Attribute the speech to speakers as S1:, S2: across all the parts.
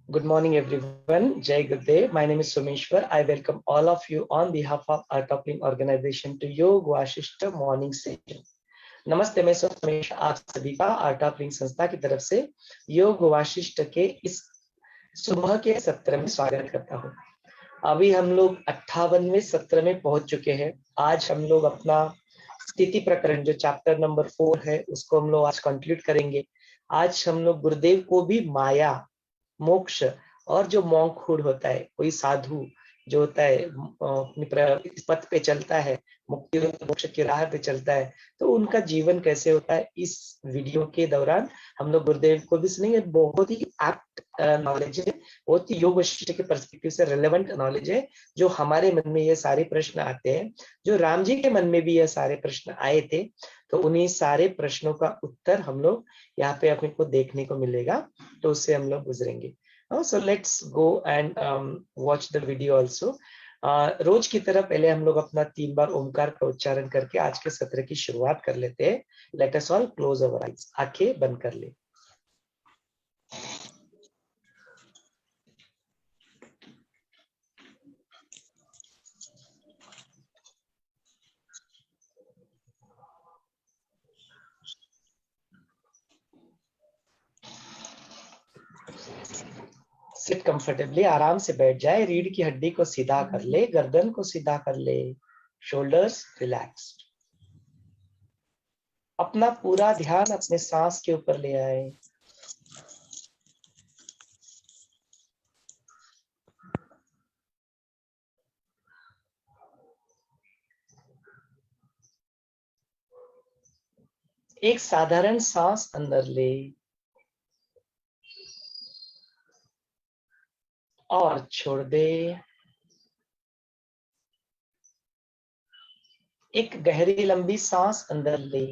S1: Good morning, everyone. Jai Gurudev. My name is Someshwar. I welcome all of you on behalf of our Toppling organization to Yog Vasishta morning session. नमस्ते, मैं सोमेश आप सभी का art of लिंग संस्था की तरफ से योग वाशिष्ठ के इस सुबह के सत्र में स्वागत करता हूँ। अभी हम लोग 58वें सत्र में पहुंच चुके हैं। आज हम लोग अपना स्थिति प्रकरण जो चैप्टर नंबर 4 है उसको हम लोग आज कंक्लूड करेंगे। आज हम लोग गुरुदेव को भी माया, मोक्ष और जो मॉन्कहुड होता है, कोई साधु जो होता है अपनी इस पथ पे चलता है, मुक्ति और मोक्ष की राह पे चलता है, तो उनका जीवन कैसे होता है इस वीडियो के दौरान हम लोग गुरुदेव को भी सुनेंगे। बहुत ही एप्ट नॉलेज है, बहुत ही योग वशिष्ठ के पर्सपेक्टिव से रेलेवेंट नॉलेज है। जो हमारे मन में ये सारे प्रश्न आते हैं, जो राम जी के मन में भी ये सारे प्रश्न आए थे, तो उन्हीं सारे प्रश्नों का उत्तर हम लोग यहाँ पे अपने को देखने को मिलेगा, तो उससे हम लोग गुजरेंगे। So let's go and watch the video also. रोज की तरह पहले हम लोग अपना 3 बार ओमकार का उच्चारण करके आज के सत्र की शुरुआत कर लेते हैं। लेट अस ऑल क्लोज अवर आईज, आंखें बंद कर ले। सिट कंफर्टेबली, आराम से बैठ जाए। रीढ़ की हड्डी को सीधा कर ले, गर्दन को सीधा कर ले, शोल्डर्स रिलैक्स्ड। अपना पूरा ध्यान अपने सांस के ऊपर ले आए। एक साधारण सांस अंदर ले और छोड़ दे। एक गहरी लंबी सांस अंदर ले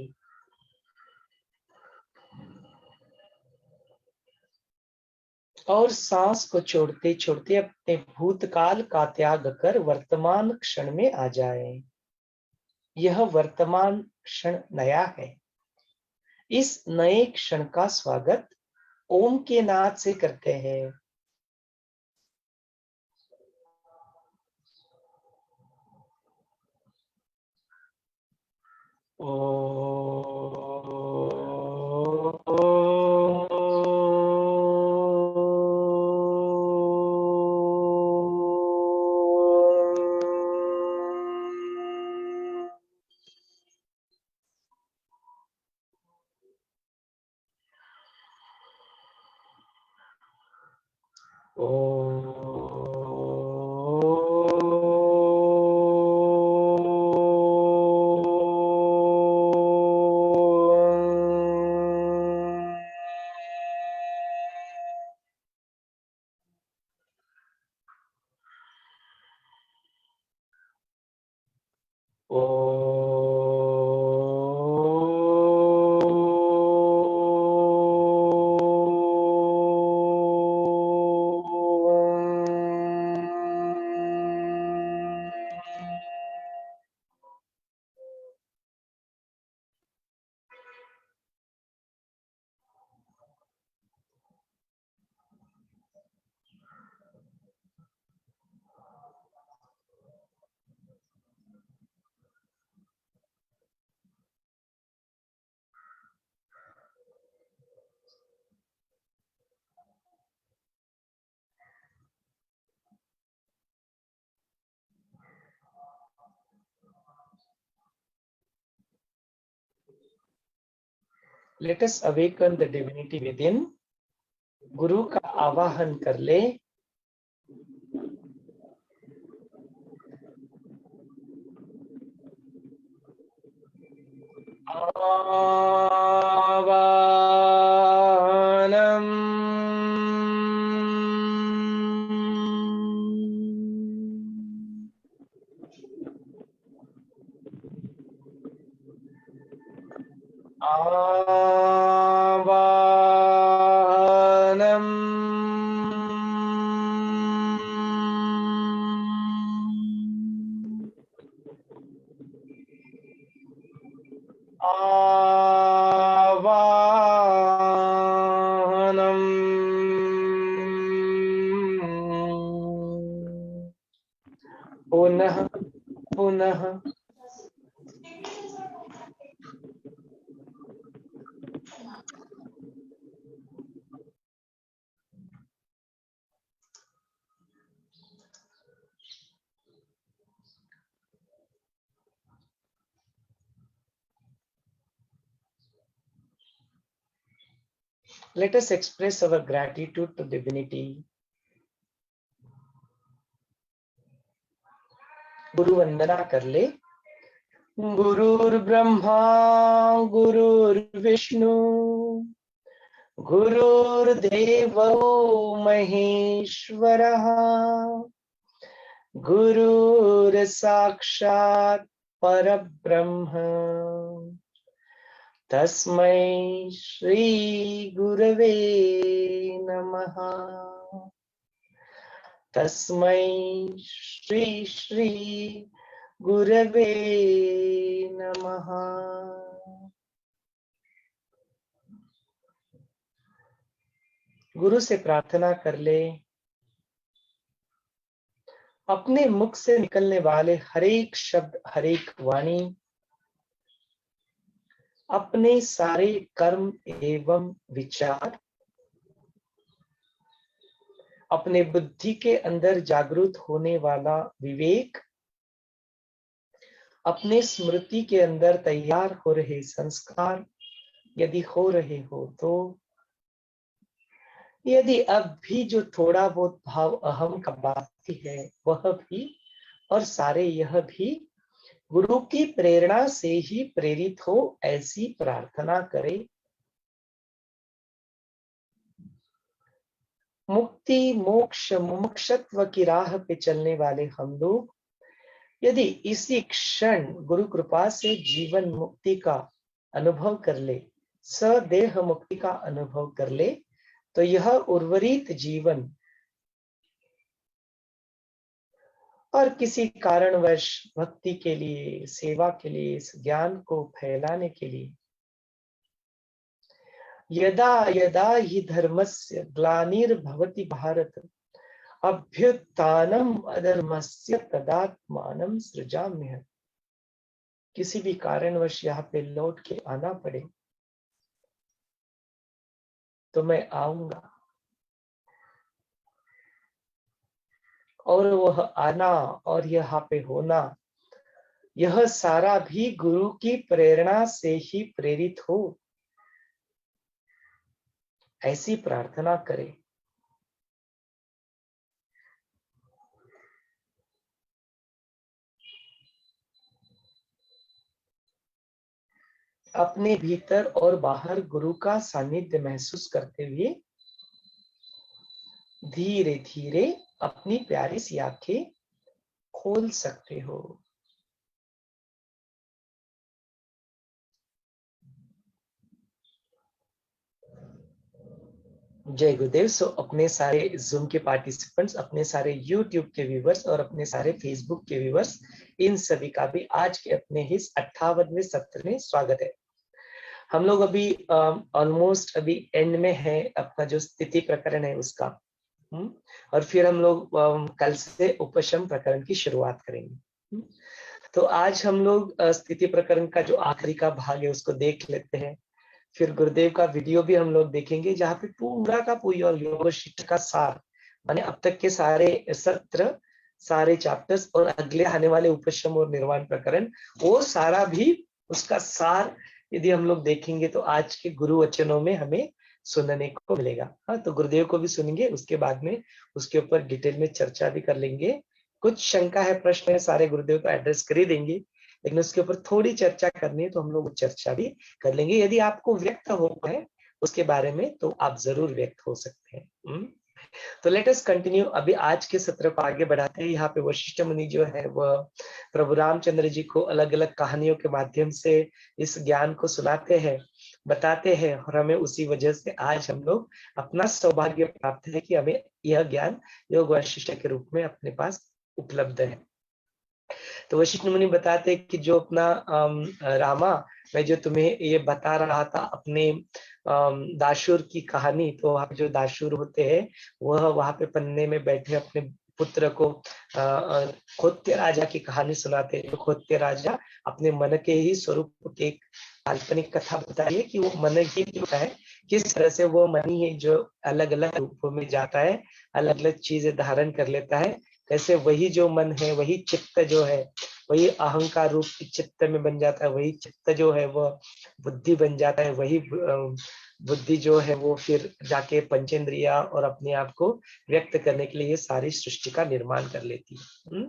S1: और सांस को छोड़ते छोड़ते अपने भूतकाल का त्याग कर वर्तमान क्षण में आ जाए। यह वर्तमान क्षण नया है। इस नए क्षण का स्वागत ओम के नाद से करते हैं। Let us awaken the divinity within. गुरु का आवाहन कर ले। आवाहनम। आवाहनम। आवाहनम। पुनः let us express our gratitude to divinity. गुरु वंदना कर ले। गुरुर्ब्रह्मा गुरुर्विष्णु गुरुर्देवो महेश्वरः गुरुर्साक्षात् परब्रह्म तस्मै श्री गुरवे नमः। तस्मै श्री श्री गुरवे नमः। गुरु से प्रार्थना कर ले, अपने मुख से निकलने वाले हर एक शब्द, हर एक वाणी अपने सारे कर्म एवं विचार अपने बुद्धि के अंदर जागृत होने वाला विवेक, अपने स्मृति के अंदर तैयार हो रहे संस्कार यदि हो रहे हो तो, यदि अब भी जो थोड़ा बहुत भाव अहम का बाकी है वह भी, और सारे यह भी गुरु की प्रेरणा से ही प्रेरित हो, ऐसी प्रार्थना करें। मुक्ति मोक्ष मुमुक्षत्व की राह पे चलने वाले हम लोग यदि इसी क्षण गुरु कृपा से जीवन मुक्ति का अनुभव कर ले, सदेह मुक्ति का अनुभव कर ले, तो यह उर्वरित जीवन और किसी कारणवश भक्ति के लिए, सेवा के लिए, इस ज्ञान को फैलाने के लिए, यदा यदा हि धर्मस्य ग्लानिर्भवति भारत अभ्युत्थानम अधर्मस्य तदात्मानं सृजाम्यहम्। किसी भी कारणवश यहाँ पे लौट के आना पड़े तो मैं आऊंगा, और वह आना और यहाँ पे होना यह सारा भी गुरु की प्रेरणा से ही प्रेरित हो, ऐसी प्रार्थना करें। अपने भीतर और बाहर गुरु का सानिध्य महसूस करते हुए धीरे धीरे अपनी प्यारी सी आंखें खोल सकते हो। जय गुरुदेव। सो अपने सारे जूम के पार्टिसिपेंट्स, अपने सारे यूट्यूब के व्यूवर्स और अपने सारे फेसबुक के व्यूवर्स, इन सभी का भी आज के अपने ही 58वें सत्र में स्वागत है। हम लोग अभी ऑलमोस्ट अभी एंड में है, अपना जो स्थिति प्रकरण है उसका, और फिर हम लोग कल से उपशम प्रकरण की शुरुआत करेंगे। तो आज हम लोग स्थिति प्रकरण का जो आखिरी का भाग है उसको देख लेते हैं, फिर गुरुदेव का वीडियो भी हम लोग देखेंगे जहाँ पे पूरा का पूरा योग वशिष्ठ का सार, माने अब तक के सारे सत्र, सारे चैप्टर्स और अगले आने वाले उपशम और निर्वाण प्रकरण, वो सारा भी उसका सार यदि हम लोग देखेंगे तो आज के गुरु वचनों में हमें सुनने को मिलेगा। हाँ, तो गुरुदेव को भी सुनेंगे, उसके बाद में उसके ऊपर डिटेल में चर्चा भी कर लेंगे। कुछ शंका है, प्रश्न है, सारे गुरुदेव को एड्रेस कर ही देंगे, लेकिन उसके ऊपर थोड़ी चर्चा करनी है तो हम लोग चर्चा भी कर लेंगे। यदि आपको व्यक्त हो है उसके बारे में तो आप जरूर व्यक्त हो सकते हैं। तो लेट अस कंटिन्यू। अभी आज के सत्र को आगे बढ़ाते हैं। यहाँ पे वशिष्ठ मुनि जो है वह प्रभु रामचंद्र जी को अलग अलग कहानियों के माध्यम से इस ज्ञान को सुनाते हैं, बताते हैं, और हमें उसी वजह से आज हम लोग अपना सौभाग्य प्राप्त है कि हमें यह ज्ञान योग वशिष्ठ के रूप में अपने पास उपलब्ध है। तो वशिष्ठ मुनि बताते हैं कि जो अपना रामा, मैं जो तुम्हें ये बता रहा था अपने दाशुर की कहानी, तो वहां जो दाशुर होते हैं वह वहां पे पन्ने में बैठे अपने पुत्र को खोत्य राजा की कहानी सुनाते हैं। खोत्य राजा अपने मन के ही स्वरूप के एक काल्पनिक कथा बताई है कि वो मन ही जो है, किस तरह से वो मन ही है जो अलग अलग रूपों में जाता है, अलग अलग चीजें धारण कर लेता है। कैसे वही जो मन है, वही चित्त जो है, वही अहंकार रूप चित्त में बन जाता है, वही चित्त जो है वो बुद्धि बन जाता है, वही बुद्धि जो है वो फिर जाके पंचेंद्रिया और अपने आप को व्यक्त करने के लिए ये सारी सृष्टि का निर्माण कर लेती है।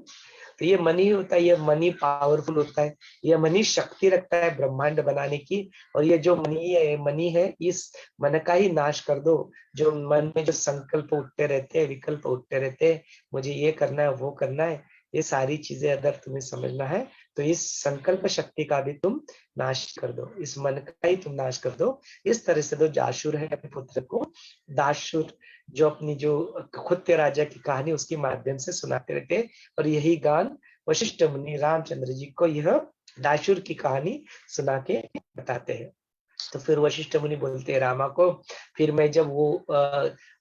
S1: तो ये मन ही होता है, ये मन ही पावरफुल होता है, ये मन ही शक्ति रखता है ब्रह्मांड बनाने की। और ये जो मनी है, इस मन का ही नाश कर दो। जो मन में जो संकल्प उठते रहते हैं, विकल्प उठते रहते हैं, मुझे ये करना है, वो करना है, ये सारी चीजें अगर तुम्हें समझना है तो इस संकल्प शक्ति का भी तुम नाश कर दो, इस मन का ही तुम नाश कर दो। इस तरह से दो दाशुर है अपने पुत्र को, दाशुर जो अपनी जो खुत्य राजा की कहानी उसके माध्यम से सुनाते रहते। और यही गान वशिष्ठ मुनि रामचंद्र जी को यह दाशुर की कहानी सुना के बताते हैं। तो फिर वशिष्ठ मुनि बोलते हैं रामा को, फिर मैं जब वो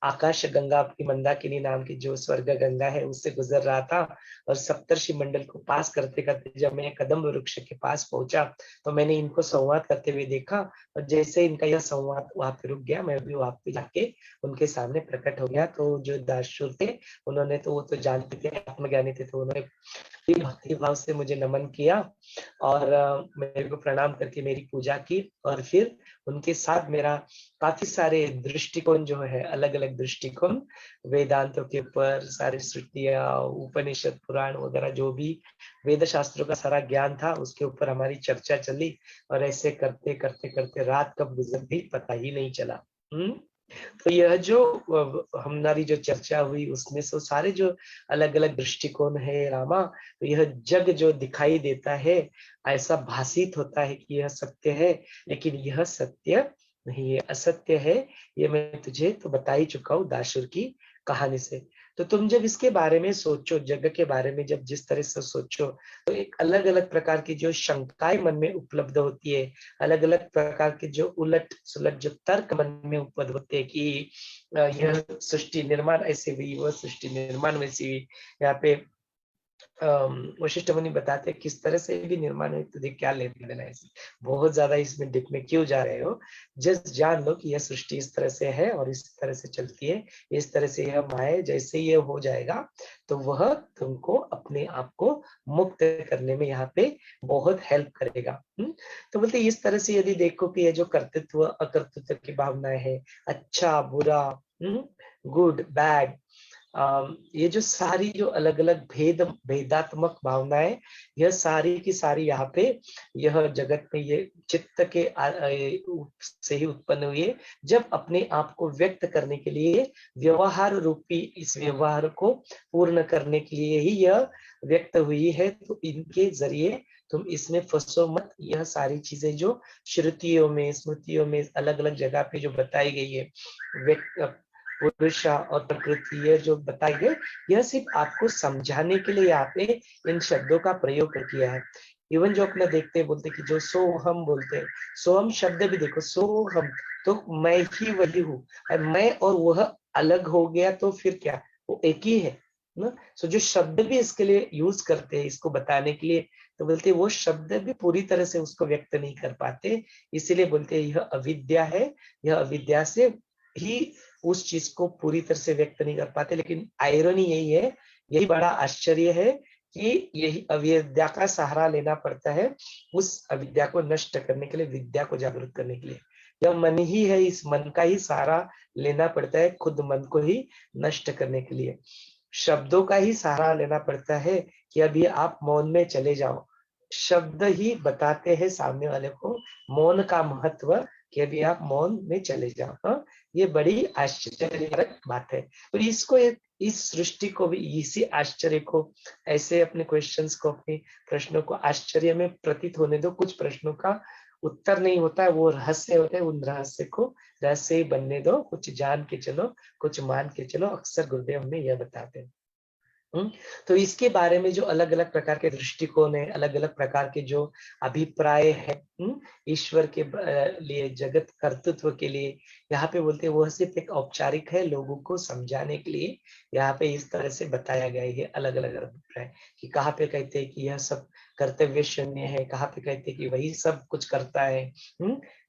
S1: आकाश गंगा की मंदाकिनी नाम की जो स्वर्ग गंगा है उससे गुजर रहा था, और सप्तर्षि मंडल को पास करते करते जब मैं कदम वृक्ष के पास पहुंचा तो मैंने इनको संवाद करते हुए देखा। और जैसे इनका यह संवाद वहां पे रुक गया, मैं भी वहां पे जाके उनके सामने प्रकट हो गया। तो जो दाशुर थे उन्होंने तो वो तो जानते थे, आत्मज्ञानी थे, तो उन्होंने भक्ति भाव से मुझे नमन किया और मेरे को प्रणाम करके मेरी पूजा की। और फिर उनके साथ मेरा काफी सारे दृष्टिकोण जो है, अलग अलग दृष्टिकोण वेदांतों के ऊपर, सारी श्रुतियां, उपनिषद, पुराण वगैरह जो भी वेद शास्त्रों का सारा ज्ञान था उसके ऊपर हमारी चर्चा चली। और ऐसे करते करते करते रात कब गुजर गई पता ही नहीं चला। तो यह जो हमारी जो चर्चा हुई उसमें से सारे जो अलग अलग दृष्टिकोण है रामा, तो यह जग जो दिखाई देता है ऐसा भासित होता है कि यह सत्य है, लेकिन यह सत्य नहीं, ये असत्य है। ये मैं तुझे तो बता ही चुका हूँ दाशुर की कहानी से। तो तुम जब इसके बारे में सोचो, जग के बारे में जब जिस तरह से सोचो, तो एक अलग अलग प्रकार की जो शंकाएं मन में उपलब्ध होती है, अलग अलग प्रकार के जो उलट सुलट जो तर्क मन में उपलब्ध होते हैं कि यह सृष्टि निर्माण ऐसे हुई, वह सृष्टि निर्माण वैसी हुई। यहाँ पे वशिष्ठ मुनि बताते हैं किस तरह से भी निर्माण है, तुझे क्या लेना देना है, बहुत ज्यादा इसमें डिप में क्यों जा रहे हो। जस्ट जान लो कि यह सृष्टि इस तरह से है और इस तरह से चलती है, इस तरह से यह माया, जैसे ये हो जाएगा तो वह तुमको अपने आप को मुक्त करने में यहाँ पे बहुत हेल्प करेगा। तो बोलते इस तरह से यदि देखो कि ये जो कर्तृत्व अकर्तृत्व की भावनाएं है, अच्छा बुरा, गुड बैड, ये जो सारी जो अलग अलग भेदात्मक भावनाएं, यह सारी की सारी यहाँ पे यह जगत में ये चित्त के से ही उत्पन्न हुई है। जब अपने आप को व्यक्त करने के लिए व्यवहार रूपी इस व्यवहार को पूर्ण करने के लिए ही यह व्यक्त हुई है, तो इनके जरिए तुम इसमें फंसो मत। यह सारी चीजें जो श्रुतियों में स्मृतियों में अलग अलग जगह पे जो बताई गई है, पुरुषा और प्रकृति, ये जो बताई गई, यह सिर्फ आपको समझाने के लिए यहाँ पे इन शब्दों का प्रयोग किया है। इवन जो अपना देखते हैं बोलते कि जो सोहम बोलते हैं, सोहम शब्द भी देखो, सोहम तो मैं ही वही हूँ, मैं और वह अलग हो गया तो फिर क्या, वो एक ही है ना। सो जो शब्द भी इसके लिए यूज करते हैं इसको बताने के लिए, तो बोलते वो शब्द भी पूरी तरह से उसको व्यक्त नहीं कर पाते, इसीलिए बोलते हैं यह अविद्या है, यह अविद्या से ही उस चीज को पूरी तरह से व्यक्त नहीं कर पाते। लेकिन आयरनी यही है, यही बड़ा आश्चर्य है कि यही अविद्या का सहारा लेना पड़ता है उस अविद्या को नष्ट करने के लिए, विद्या को जागृत करने के लिए। यह मन ही है, इस मन का ही सहारा लेना पड़ता है खुद मन को ही नष्ट करने के लिए। शब्दों का ही सहारा लेना पड़ता है कि अभी आप मौन में चले जाओ, शब्द ही बताते हैं सामने वाले को मौन का महत्व, कि अभी आप मौन में चले जाओ। हाँ, ये बड़ी आश्चर्यजनक बात है। तो इसको इस सृष्टि को भी इसी आश्चर्य को, ऐसे अपने क्वेश्चंस को, अपने प्रश्नों को आश्चर्य में प्रतीत होने दो। कुछ प्रश्नों का उत्तर नहीं होता है, वो रहस्य होते हैं, उन रहस्य को रहस्य ही बनने दो। कुछ जान के चलो, कुछ मान के चलो, अक्सर गुरुदेव हमें यह बताते हैं। तो इसके बारे में जो अलग अलग प्रकार के दृष्टिकोण है, अलग अलग प्रकार के जो अभिप्राय है ईश्वर के लिए, जगत कर्तृत्व के लिए, यहाँ पे बोलते हैं वो सिर्फ एक औपचारिक है, लोगों को समझाने के लिए यहाँ पे इस तरह से बताया गया है अलग अलग अभिप्राय, कि कहाँ पे कहते हैं कि यह सब कर्तव्य शून्य है, कहाँ पे कहते हैं कि वही सब कुछ करता है,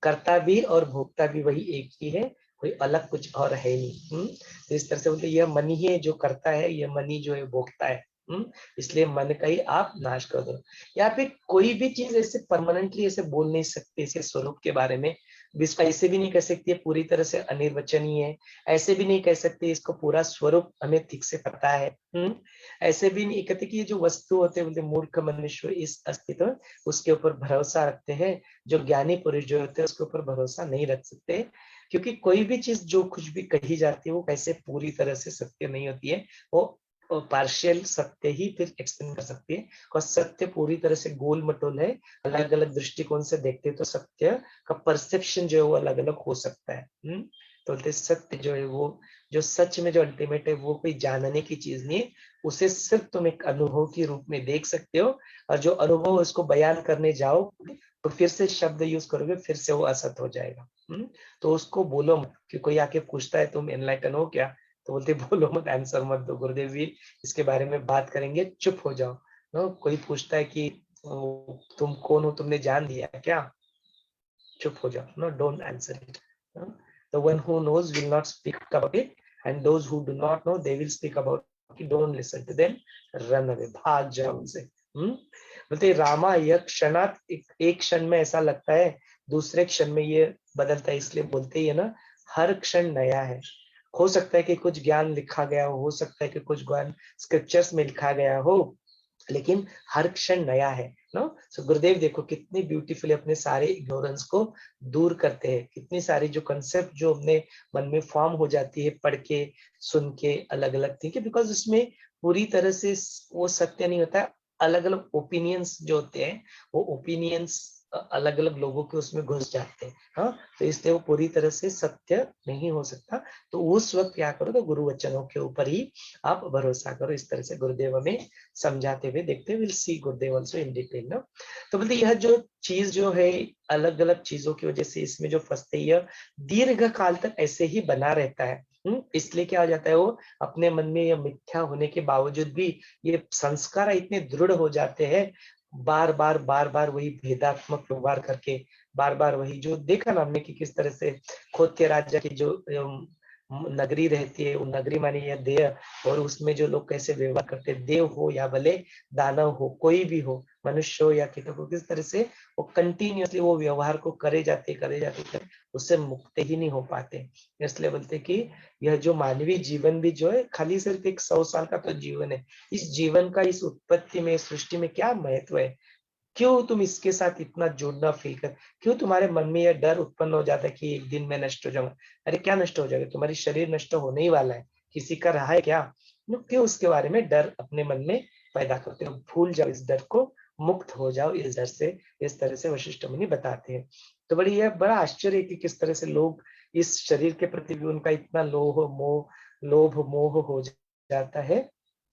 S1: कर्ता भी और भोक्ता भी वही एक ही है, कोई अलग कुछ और है नहीं। तो इस तरह से बोलते यह मन ही है जो करता है, यह मन ही जो है भोगता है। इसलिए मन का ही आप नाश कर दो। यहाँ पे कोई भी चीज ऐसे परमानेंटली ऐसे बोल नहीं सकते इसके स्वरूप के बारे में, इसको ऐसे भी नहीं कह सकती है पूरी तरह से अनिर्वचनीय है, ऐसे भी नहीं कह सकते इसको पूरा स्वरूप हमें ठीक से पता है। ऐसे भी नहीं कहते कि ये जो वस्तु होते हैं, बोलते मूर्ख मनुष्य इस अस्तित्व उसके ऊपर भरोसा रखते हैं, जो ज्ञानी पुरुष जो होते हैं उसके ऊपर भरोसा नहीं रख सकते, क्योंकि कोई भी चीज जो कुछ भी कही जाती है वो कैसे पूरी तरह से सत्य नहीं होती है, वो पार्शियल सत्य ही फिर एक्सप्लेन कर सकती है, और सत्य पूरी तरह से गोल मटोल है, अलग अलग दृष्टिकोण से देखते तो सत्य का परसेप्शन जो है वो अलग अलग हो सकता है। तो बोलते सत्य जो है वो, जो सच में जो अल्टीमेट है वो कोई जानने की चीज नहीं है, उसे सिर्फ तुम एक अनुभव के रूप में देख सकते हो, और जो अनुभव उसको बयान करने जाओ तो फिर से शब्द यूज करोगे फिर से वो असत हो जाएगा। तो उसको बोलो मत, कि कोई आके पूछता है तुम एनलाइटन हो क्या, तो बोलते बोलो मत, आंसर मत दो, गुरुदेव जी इसके बारे में बात करेंगे, चुप हो जाओ। कोई पूछता है कि तुम कौन हो, तुमने जान दिया क्या, चुप हो जाओ, no don't answer it. The one who knows will not speak about it, and those who do not know they will speak about it. Don't listen to them, run away, भाग जाओ उनसे। बोलते रामा यह क्षणात एक क्षण में ऐसा लगता है, दूसरे क्षण में ये बदलता है, इसलिए बोलते ही है ना, हर क्षण नया है। हो सकता है कि कुछ ज्ञान लिखा गया हो सकता है कि कुछ ज्ञान स्क्रिप्चर्स में लिखा गया हो, लेकिन हर क्षण नया है। नो सो गुरुदेव देखो कितनी ब्यूटीफुली अपने सारे इग्नोरेंस को दूर करते हैं, कितनी सारी जो कंसेप्ट जो अपने मन में फॉर्म हो जाती है पढ़ के सुन के अलग अलग थिंक, बिकॉज उसमें पूरी तरह से वो सत्य नहीं होता है, अलग अलग ओपिनियंस जो होते हैं वो ओपिनियंस अलग अलग लोगों के उसमें घुस जाते हैं। हाँ, तो इसलिए वो पूरी तरह से सत्य नहीं हो सकता। तो उस वक्त क्या करो, तो गुरु वचनों के ऊपर ही आप भरोसा करो। इस तरह से गुरुदेव हमें समझाते हुए देखते हैं। Will see Gurudev also in detail ना। तो बोलते यह जो चीज जो है अलग अलग चीजों की वजह से इसमें जो फंसते, यह दीर्घ काल तक ऐसे ही बना रहता है। इसलिए क्या हो जाता है, वो अपने मन में यह मिथ्या होने के बावजूद भी ये संस्कार इतने दृढ़ हो जाते हैं, बार बार वही भेदात्मक व्यवहार करके, बार बार वही जो देखा ना हमने कि किस तरह से खोत्य राजा की जो नगरी रहती है, वो नगरी मानी या देह, और उसमें जो लोग कैसे व्यवहार करते हैं, देव हो या भले दानव हो, कोई भी हो, मनुष्य हो या कीटक हो, किस तरह से वो कंटिन्यूअसली वो व्यवहार को करे जाते, उससे मुक्त ही नहीं हो पाते। इसलिए बोलते कि यह जो मानवीय जीवन भी जो है खाली सिर्फ एक 100 साल का तो जीवन है, इस जीवन का इस उत्पत्ति में, सृष्टि में क्या महत्व है, क्यों तुम इसके साथ इतना जुड़ना फील कर, क्यों तुम्हारे मन में यह डर उत्पन्न हो जाता है कि एक दिन मैं नष्ट हो जाऊंगा। अरे क्या नष्ट हो जाएगा, तुम्हारी शरीर नष्ट होने ही वाला है, किसी का रहा है क्या, क्यों उसके बारे में डर अपने मन में पैदा करते हो, भूल जाओ इस डर को, मुक्त हो जाओ इस डर से। इस तरह से वशिष्ठ मुनि बताते हैं। तो बड़ी यह बड़ा आश्चर्य है कि किस तरह से लोग इस शरीर के प्रति भी उनका इतना लोभ मोह हो जाता है,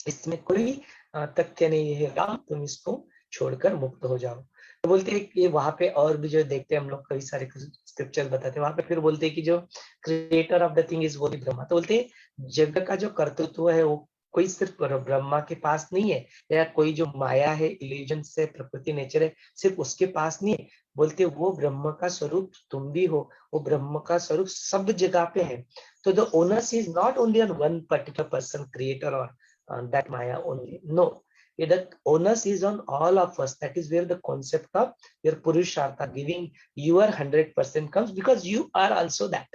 S1: इसमें कोई तथ्य नहीं है, राम तुम इसको छोड़कर मुक्त हो जाओ। तो बोलते हैं कि वहां पे और भी जो देखते हैं हम लोग, कई सारे स्क्रिप्चर बताते हैं, वहां पे फिर बोलते हैं कि जो creator of the thing is वो ब्रह्मा। तो बोलते हैं जग का जो कर्तृत्व है वो कोई सिर्फ ब्रह्मा के पास नहीं है, या कोई जो माया है, इल्यूजन से प्रकृति नेचर है, सिर्फ उसके पास नहीं है। बोलते वो ब्रह्म का स्वरूप तुम भी हो, वो ब्रह्म का स्वरूप सब जगह पे है। तो the owners is not only on one particular person creator और that Maya only. No, the onus is on all of us. That is where the concept of your Purushartha, giving your 100% comes, because you are also that.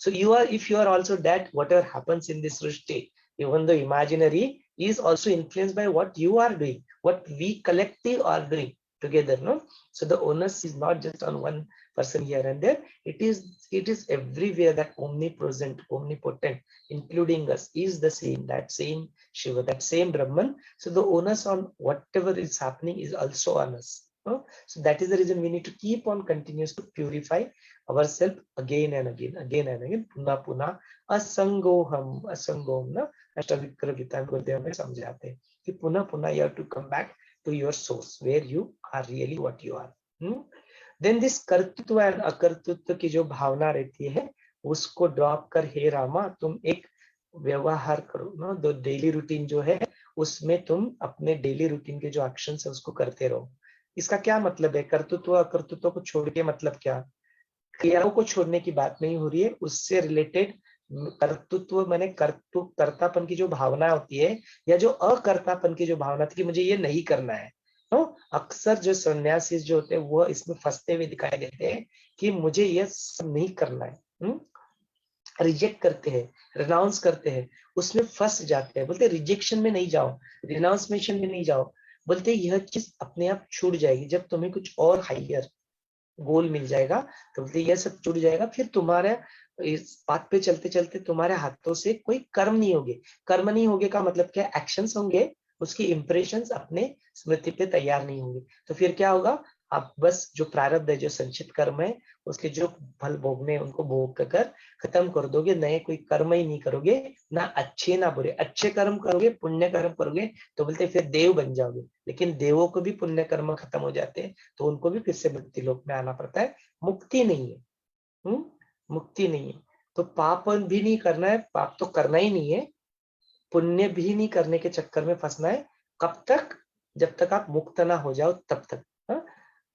S1: So you are, if you are also that, whatever happens in this srishti, even though imaginary, is also influenced by what you are doing, what we collective are doing together. No, so the onus is not just on one person here and there. It is everywhere, that omnipresent, omnipotent, including us, is the same, that same Shiva, that same Brahman. So the onus on whatever is happening is also on us. No? So that is the reason we need to keep on continuous to purify ourselves again and again, puna puna, asangoham, na, Ashtavakra Gita Gurudev में समझाते हैं कि पुनः पुनः you have to come back to your source where you are really what you are. Then this कर्तृत्व and अकर्तृत्व की जो भावना रहती है उसको ड्रॉप कर, हे रामा तुम एक व्यवहार करो ना, दो डेली रूटीन जो है उसमें तुम अपने डेली रूटीन के जो एक्शन है उसको करते रहो। इसका क्या मतलब है? कर्तृत्व अकर्तृत्व को छोड़ के मतलब क्या? क्रियाओं को छोड़ने की बात नहीं हो रही है, उससे रिलेटेड कर्तृत्व माने कर्तापन की जो भावना होती है या जो अकर्तापन की जो भावना थी कि मुझे ये नहीं करना है। तो अक्सर जो सन्यासी जो होते हैं वो इसमें फंसते हुए दिखाई देते हैं कि मुझे ये सब नहीं करना है, रिजेक्ट करते हैं, रिनाउंस करते हैं, उसमें फंस जाते हैं। बोलते रिजेक्शन में नहीं जाओ, रिनाउंसमेशन में नहीं जाओ, बोलते यह चीज अपने आप छूट जाएगी जब तुम्हें कुछ और हाइयर गोल मिल जाएगा। तो बोलते यह सब छूट जाएगा, फिर तुम्हारे इस बात पे चलते चलते तुम्हारे हाथों से कोई कर्म नहीं होगे। कर्म नहीं होगे का मतलब क्या? एक्शंस होंगे, उसकी इंप्रेशंस अपने स्मृति पे तैयार नहीं होंगे। तो फिर क्या होगा? आप बस जो प्रारब्ध है, जो संचित कर्म है, उसके जो फल भोगने उनको भोग कर खत्म कर दोगे, नए कोई कर्म ही नहीं करोगे, ना अच्छे ना बुरे। अच्छे कर्म करोगे, पुण्य कर्म करोगे तो बोलते फिर देव बन जाओगे, लेकिन देवों को भी पुण्य कर्म खत्म हो जाते हैं तो उनको भी फिर से मुक्ति लोक में आना पड़ता है। मुक्ति नहीं है, मुक्ति नहीं है। तो पाप भी नहीं करना है, पाप तो करना ही नहीं है, पुण्य भी नहीं करने के चक्कर में फंसना है। कब तक? जब तक आप मुक्त ना हो जाओ तब तक। हा?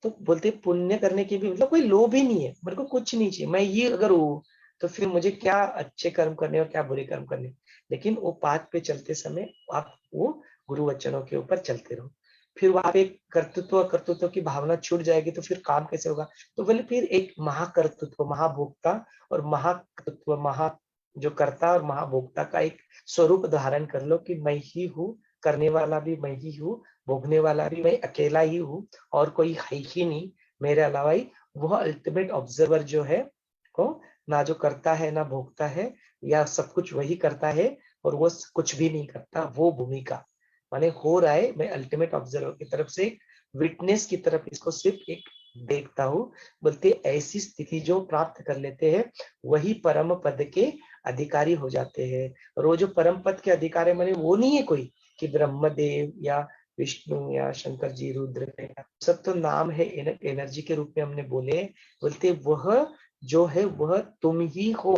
S1: तो बोलते पुण्य करने की भी मतलब कोई लोभ ही नहीं है, मेरे को कुछ नहीं चाहिए, मैं ये अगर हूँ तो फिर मुझे क्या अच्छे कर्म करने और क्या बुरे कर्म करने। लेकिन वो पाथ पे चलते समय आप वो गुरु वचनों के ऊपर चलते रहो। फिर वहां पे कर्तृत्व कर्तृत्व की भावना छूट जाएगी तो फिर काम कैसे होगा? तो बोले फिर एक महाकर्तृत्व, महाभोक्ता और महाकर्तृत्व, महा जो कर्ता और महाभोक्ता का एक स्वरूप धारण कर लो कि मैं ही हूँ, करने वाला भी मैं ही हूँ, भोगने वाला भी मैं अकेला ही हूँ और कोई है ही नहीं मेरे अलावा ही। वह अल्टीमेट ऑब्जर्वर जो है, को ना जो करता है ना भोगता है, या सब कुछ वही करता है और वो कुछ भी नहीं करता, वो भूमिका माने हो रहा है। मैं अल्टीमेट ऑब्जर्वर की तरफ से विटनेस की तरफ इसको सिर्फ एक देखता हूँ। बोलते ऐसी स्थिति जो प्राप्त कर लेते हैं वही परम पद के अधिकारी हो जाते हैं। और वो जो परम पद के अधिकारी माने वो नहीं है कोई कि ब्रह्मदेव या विष्णु या शंकर जी, रुद्र, सब तो नाम है, एनर्जी के रूप में हमने बोले। बोलते वह जो है वह तुम ही हो,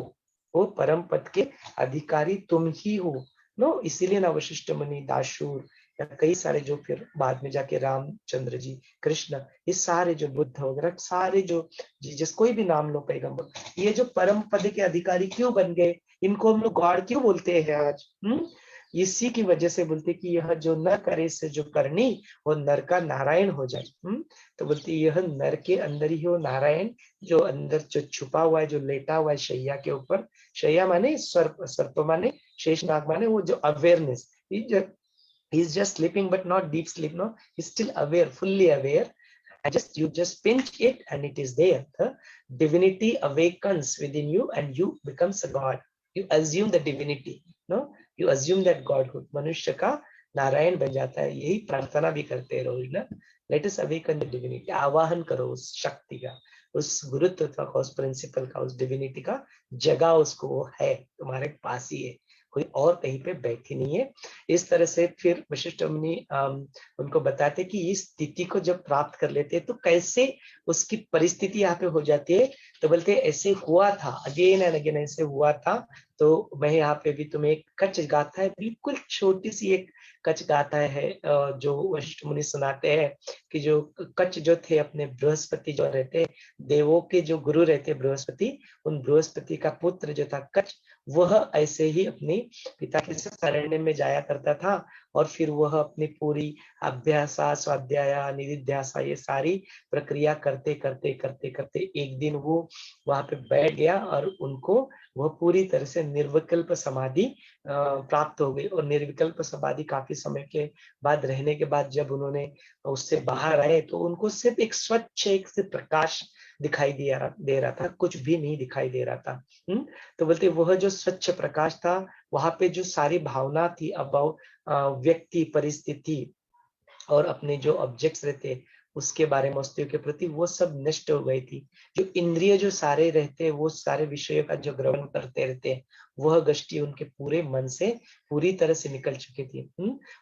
S1: वो परम पद के अधिकारी तुम ही हो। नो, इसीलिए ना वशिष्ठ मुनि, दाशूर या कई सारे जो फिर बाद में जाके रामचंद्र जी, कृष्ण, ये सारे जो बुद्ध वगैरह सारे जो जिस कोई भी नाम लो पैगंबर, ये जो परम पद के अधिकारी क्यों बन गए? इनको हम लोग गॉड क्यों बोलते हैं आज? इसी की वजह से बोलते कि यह जो न करे से जो करनी वो नर का नारायण हो जाए। तो बोलते यह नर के अंदर ही हो नारायण, जो अंदर जो छुपा हुआ है, जो लेटा हुआ है शैया के ऊपर। शैया माने सर्प, सर्प माने शेषनाग, माने वो जो awareness, he's just sleeping but not deep sleep, no, he's still aware, fully aware. And you just pinch it and it is there. The divinity awakens within you and you becomes a god. You assume the divinity, no, you assume that godhood. मनुष्य का नारायण बन जाता है। यही प्रार्थना भी करते रहो ना, let us awaken the divinity. आवाहन करो उस शक्ति का, उस गुरुत्व का, उस प्रिंसिपल का, उस डिविनिटी का। जगह उसको, वो है तुम्हारे पास ही है, कोई और कहीं पे बैठी नहीं है। इस तरह से फिर वशिष्ठ मुनि उनको बताते कि इस स्थिति को जब प्राप्त कर लेते हैं तो कैसे उसकी परिस्थिति यहाँ पे हो जाती है। तो बोलते ऐसे हुआ था, अगेन एंड अगेन ऐसे हुआ था। तो मैं यहाँ पे भी तुम्हें एक कच्च गाथा है, बिल्कुल छोटी सी एक कच्च गाथा है जो वशिष्ठ मुनि सुनाते हैं कि जो कच्च जो थे अपने बृहस्पति जो रहते, देवों के जो गुरु रहते बृहस्पति, उन बृहस्पति का पुत्र जो था कच्च, वह ऐसे ही अपने पिता के शरण में जाया करता था। और फिर वह अपनी पूरी अभ्यासा, स्वाध्याय, निधिध्यासा, ये सारी प्रक्रिया करते करते करते करते एक दिन वो वहां पे बैठ गया और उनको वह पूरी तरह से निर्विकल्प समाधि प्राप्त हो गई। और निर्विकल्प समाधि काफी समय के बाद रहने के बाद जब उन्होंने उससे बाहर आए तो उनको सिर्फ एक स्वच्छ, एक सिर्फ प्रकाश दिखाई दे रहा था, कुछ भी नहीं दिखाई दे रहा था। तो बोलते वह जो स्वच्छ प्रकाश था, वहां पे जो सारी भावना थी अबाउट व्यक्ति, परिस्थिति और अपने जो ऑब्जेक्ट्स रहते उसके बारे में, वस्तुओं के प्रति, वो सब नष्ट हो गई थी। जो इंद्रिय जो सारे रहते हैं वो सारे विषयों का जो ग्रहण करते रहते हैं वह गष्टी उनके पूरे मन से पूरी तरह से निकल चुकी थी।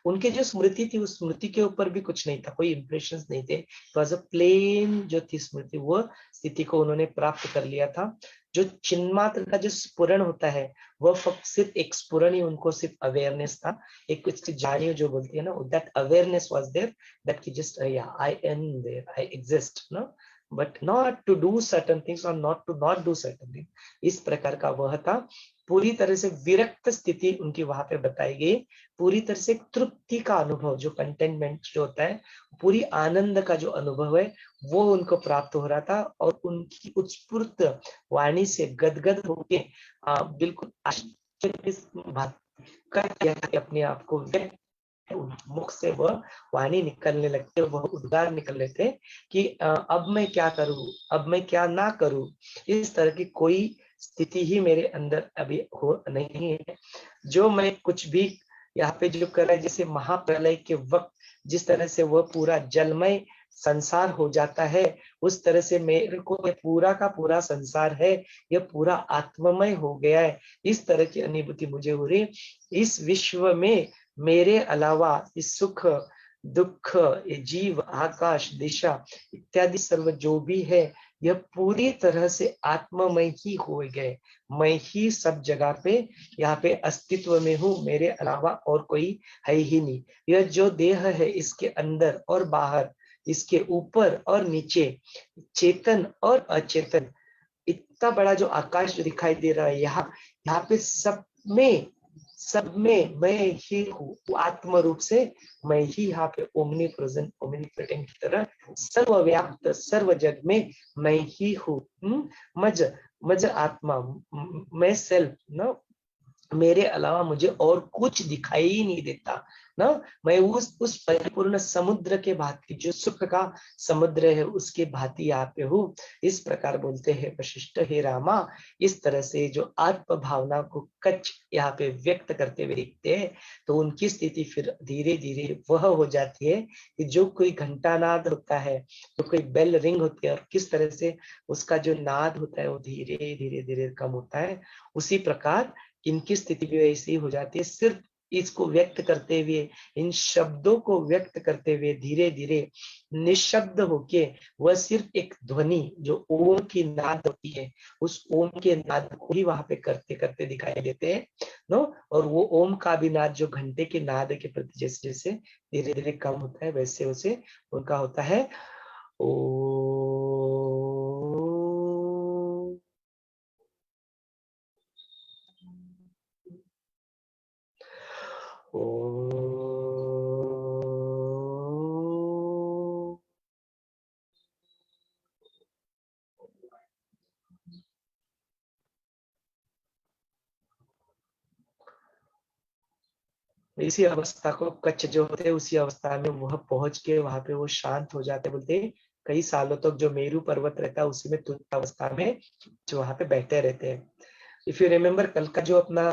S1: उनके जो स्मृति थी उस स्मृति के ऊपर भी कुछ नहीं था, कोई इंप्रेशंस नहीं थे। वॉज अ प्लेन जो थी स्मृति, वो स्थिति को उन्होंने प्राप्त कर लिया था। जो चिन्मात्र का जो स्फुरण होता है वह फक्त सिर्फ एक स्फुरण ही, उनको सिर्फ अवेयरनेस था, एक उसकी जानियो जो बोलती है ना, that awareness was there, that की जस्ट या I am there, I exist, no, but not to do certain things और not to not do certain things. इस प्रकार का वह था। पूरी तरह से विरक्त स्थिति उनकी वहां पे बताई गई। पूरी तरह से तृप्ति का अनुभव, जो कंटेनमेंट जो होता है, पूरी आनंद का जो अनुभव है वो उनको प्राप्त हो रहा था। और उनकी उत्स्फूर्त वाणी से गदगद होके बिल्कुल आश्चर्य कर दिया कि अपने आप को व्यक्त, मुख से वह वाणी निकलने लगते, वह उद्गार निकल रहे थे कि अब मैं क्या करूं, अब मैं क्या ना करूं। इस तरह की कोई स्थिति ही मेरे अंदर अभी हो नहीं है। जो मैं कुछ भी यहाँ पे जो कर रहा है, जैसे महाप्रलय के वक्त जिस तरह से वह पूरा जलमय संसार हो जाता है, उस तरह से मेरे को ये पूरा का पूरा संसार है, यह पूरा आत्ममय हो गया है। इस तरह की अनुभूति मुझे हो रही। इस विश्व में मेरे अलावा इस सुख दुख, ये जीव, आकाश, दिशा इत्यादि सर्व जो भी है, यह पूरी तरह से आत्ममय ही हो गए। मैं ही सब जगह पे यहाँ पे अस्तित्व में हूँ, मेरे अलावा और कोई है ही नहीं। यह जो देह है, इसके अंदर और बाहर, इसके ऊपर और नीचे, चेतन और अचेतन, इतना बड़ा जो आकाश जो दिखाई दे रहा है, यहाँ पे सब में मैं ही हूँ। आत्म रूप से मैं ही यहाँ पे ओमनी प्रेजेंट, ओमनी प्रेजेंट की तरह सर्वव्याप्त सर्व जग में मैं ही हूँ। मज मज आत्मा, मैं सेल्फ ना, मेरे अलावा मुझे और कुछ दिखाई ही नहीं देता ना। मैं उस परिपूर्ण समुद्र के भांति, जो सुख का समुद्र है, उसके भांति यहाँ पे हूँ। इस प्रकार बोलते हैं वशिष्ठ, हे रामा, इस तरह से जो आत्म भावना को कच्छ यहाँ पे व्यक्त करते हुए दिखते हैं, तो उनकी स्थिति फिर धीरे धीरे वह हो जाती है कि जो कोई घंटानाद होता है, जो कोई बेल रिंग होती है, और किस तरह से उसका जो नाद होता है वो धीरे धीरे धीरे कम होता है, उसी प्रकार इनकी स्थिति भी वैसी ही हो जाती है। सिर्फ इसको व्यक्त करते हुए, इन शब्दों को व्यक्त करते हुए धीरे धीरे निशब्द होके, वह सिर्फ एक ध्वनि जो ओम की नाद होती है, उस ओम के नाद को ही वहां पे करते करते दिखाई देते हैं नो। और वो ओम का भी नाद जो घंटे के नाद के प्रति जैसे जैसे धीरे धीरे कम होता है, वैसे वैसे उनका होता है ओ। इसी अवस्था को कच्छ जो होते हैं, उसी अवस्था में वह पहुंच के वहां पे वो शांत हो जाते, बोलते हैं कई सालों तक जो मेरू पर्वत रहता है उसी में तुच्छ अवस्था में जो वहां पे बैठे रहते हैं। इफ यू रिमेम्बर, कल का जो अपना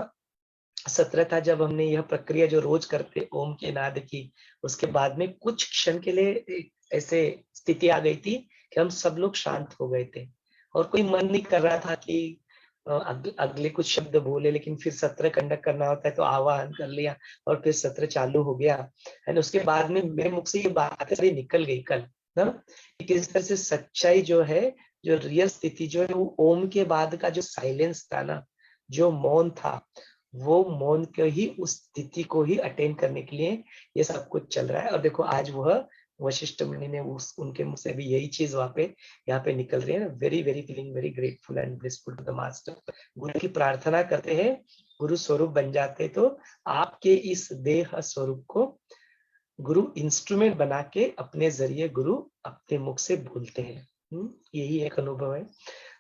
S1: सत्र था, जब हमने यह प्रक्रिया जो रोज करते ओम के नाद की, उसके बाद में कुछ क्षण के लिए एक ऐसे स्थिति आ गई थी कि हम सब लोग शांत हो गए थे, और कोई मन नहीं कर रहा था कि अगले कुछ शब्द बोले, लेकिन फिर सत्र कंडक्ट करना होता है तो आह्वान कर लिया और फिर सत्र चालू हो गया है ना। उसके बाद में मेरे मुख से ये बातें सारी निकल गई कल ना, कि किस तरह से सच्चाई जो है, जो रियल स्थिति जो है, वो ओम के बाद का जो साइलेंस था ना, जो मौन था, वो मौन के ही उस स्थिति को ही अटेन करने के लिए ये सब कुछ चल रहा है। और देखो आज वह वशिष्ठ मुनि ने उस उनके मुंह से भी यही चीज वहां पे यहाँ पे निकल रही है। Very very feeling very grateful and blissful to the master. गुरु की प्रार्थना करते हैं, गुरु स्वरूप बन जाते, तो आपके इस देह स्वरूप को गुरु इंस्ट्रूमेंट बना के अपने जरिए गुरु अपने मुख से बोलते हैं। यही एक अनुभव है।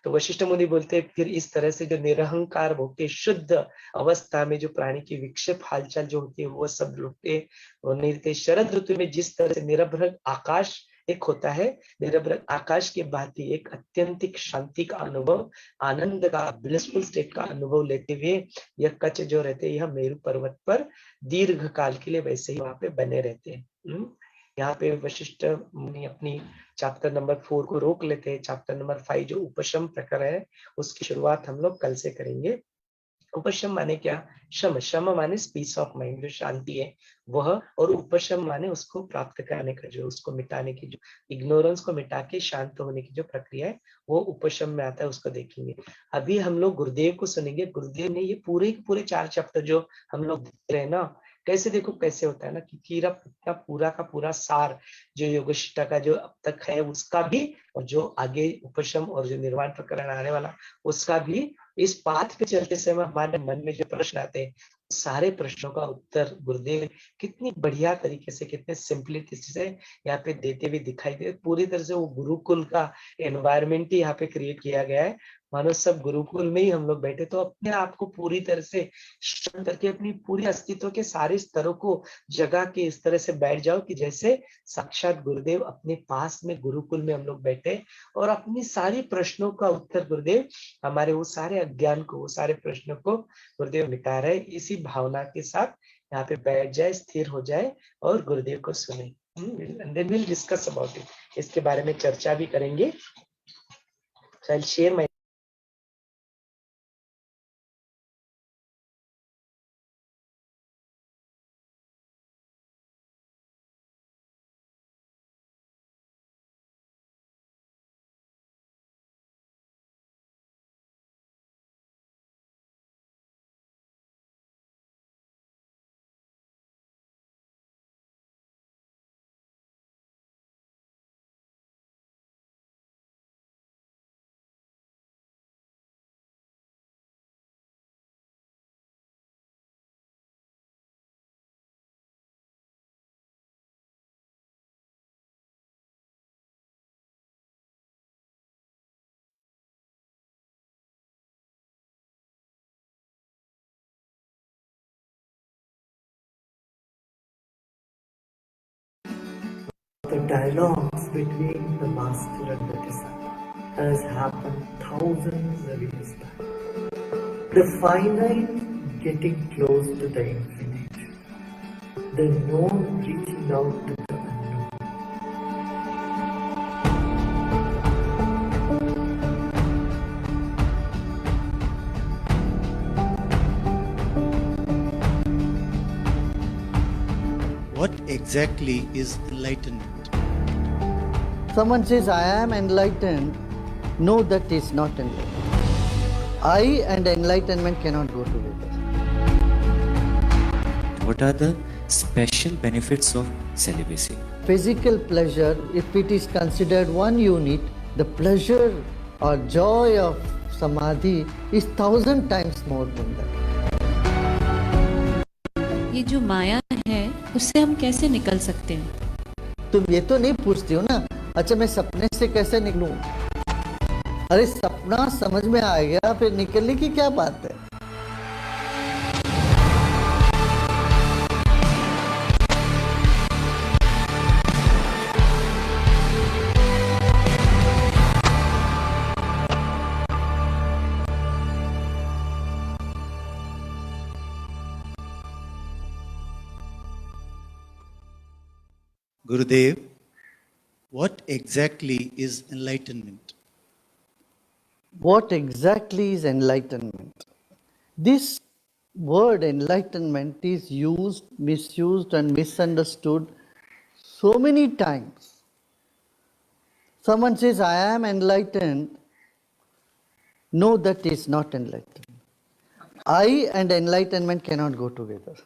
S1: तो वशिष्ठ मुनि बोलते हैं, फिर इस तरह से जो निरहंकार होके शुद्ध अवस्था में जो प्राणी की विक्षेप हालचाल जो होती है वो सब रुकते और नहीं रहते। शरद ऋतु में जिस तरह से निरभ्र आकाश एक होता है, निरभ्र आकाश के भांति एक अत्यंतिक शांति का अनुभव, आनंद का ब्लिसफुल स्टेट का अनुभव लेते हुए यह कच्छ जो रहते हैं, यह मेरु पर्वत पर दीर्घ काल के लिए वैसे ही वहां पे बने रहते हैं। यहाँ पे वशिष्ठ मुनि अपनी चैप्टर नंबर 4 को रोक लेते हैं। चैप्टर नंबर 5 जो उपशम प्रकरण है, उसकी शुरुआत हम लोग कल से करेंगे। उपशम माने क्या? शम, शम माने पीस ऑफ माइंड, जो शांति है वह, और उपशम माने उसको प्राप्त करने का, जो उसको मिटाने की, जो इग्नोरेंस को मिटा के शांत होने की जो प्रक्रिया है, वो उपशम में आता है, उसको देखेंगे। अभी हम लोग गुरुदेव को सुनेंगे। गुरुदेव ने ये पूरे के पूरे 4 चैप्टर जो हम लोग देख रहे हैं ना, कैसे देखो कैसे होता है ना कि पूरा का पूरा सार जो योगशिष्टा का जो अब तक है उसका भी, और जो आगे उपशम और जो निर्वाण प्रकरण आने वाला उसका भी, इस पाथ पे चलते समय हमारे मन में जो प्रश्न आते हैं, सारे प्रश्नों का उत्तर गुरुदेव कितनी बढ़िया तरीके से, कितने सिंपलिसिटी से यहाँ पे देते हुए दिखाई दे। पूरी तरह से वो गुरुकुल का एनवायरमेंट ही यहाँ पे क्रिएट किया गया है, मानो सब गुरुकुल में ही हम लोग बैठे, तो अपने आप को पूरी तरह से शांत करके अपनी पूरी अस्तित्व के सारे स्तरों को जगा के इस तरह से बैठ जाओ कि जैसे साक्षात गुरुदेव अपने पास में गुरुकुल में हम लोग बैठे, और अपनी सारी प्रश्नों का उत्तर गुरुदेव, हमारे वो सारे अज्ञान को, वो सारे प्रश्नों को गुरुदेव मिटा रहे। इसी भावना के साथ यहाँ पे बैठ जाए, स्थिर हो जाए और गुरुदेव को सुने। Then will discuss about it, इसके बारे में चर्चा भी करेंगे। So I'll share my
S2: The dialogues between the master and the disciple has happened thousands of years back. The finite getting close to the infinite, the known reaching out to the unknown.
S3: What exactly is enlightenment?
S4: Someone says, I am enlightened. No, that is not enlightenment. I and enlightenment cannot go together.
S5: What are the special benefits of celibacy?
S4: Physical pleasure, if it is considered one unit, the pleasure or joy of samadhi is 1,000 times more than that.
S6: ये जो माया है उससे हम कैसे निकल सकते हैं?
S4: तुम ये तो नहीं पूछती हो ना, अच्छा मैं सपने से कैसे निकलूं? अरे सपना समझ में आ गया, फिर निकलने की क्या बात है?
S3: Gurudev, what exactly is enlightenment?
S4: What exactly is enlightenment? This word enlightenment is used, misused, and misunderstood so many times. Someone says, I am enlightened. No, that is not enlightenment. I and enlightenment cannot go together.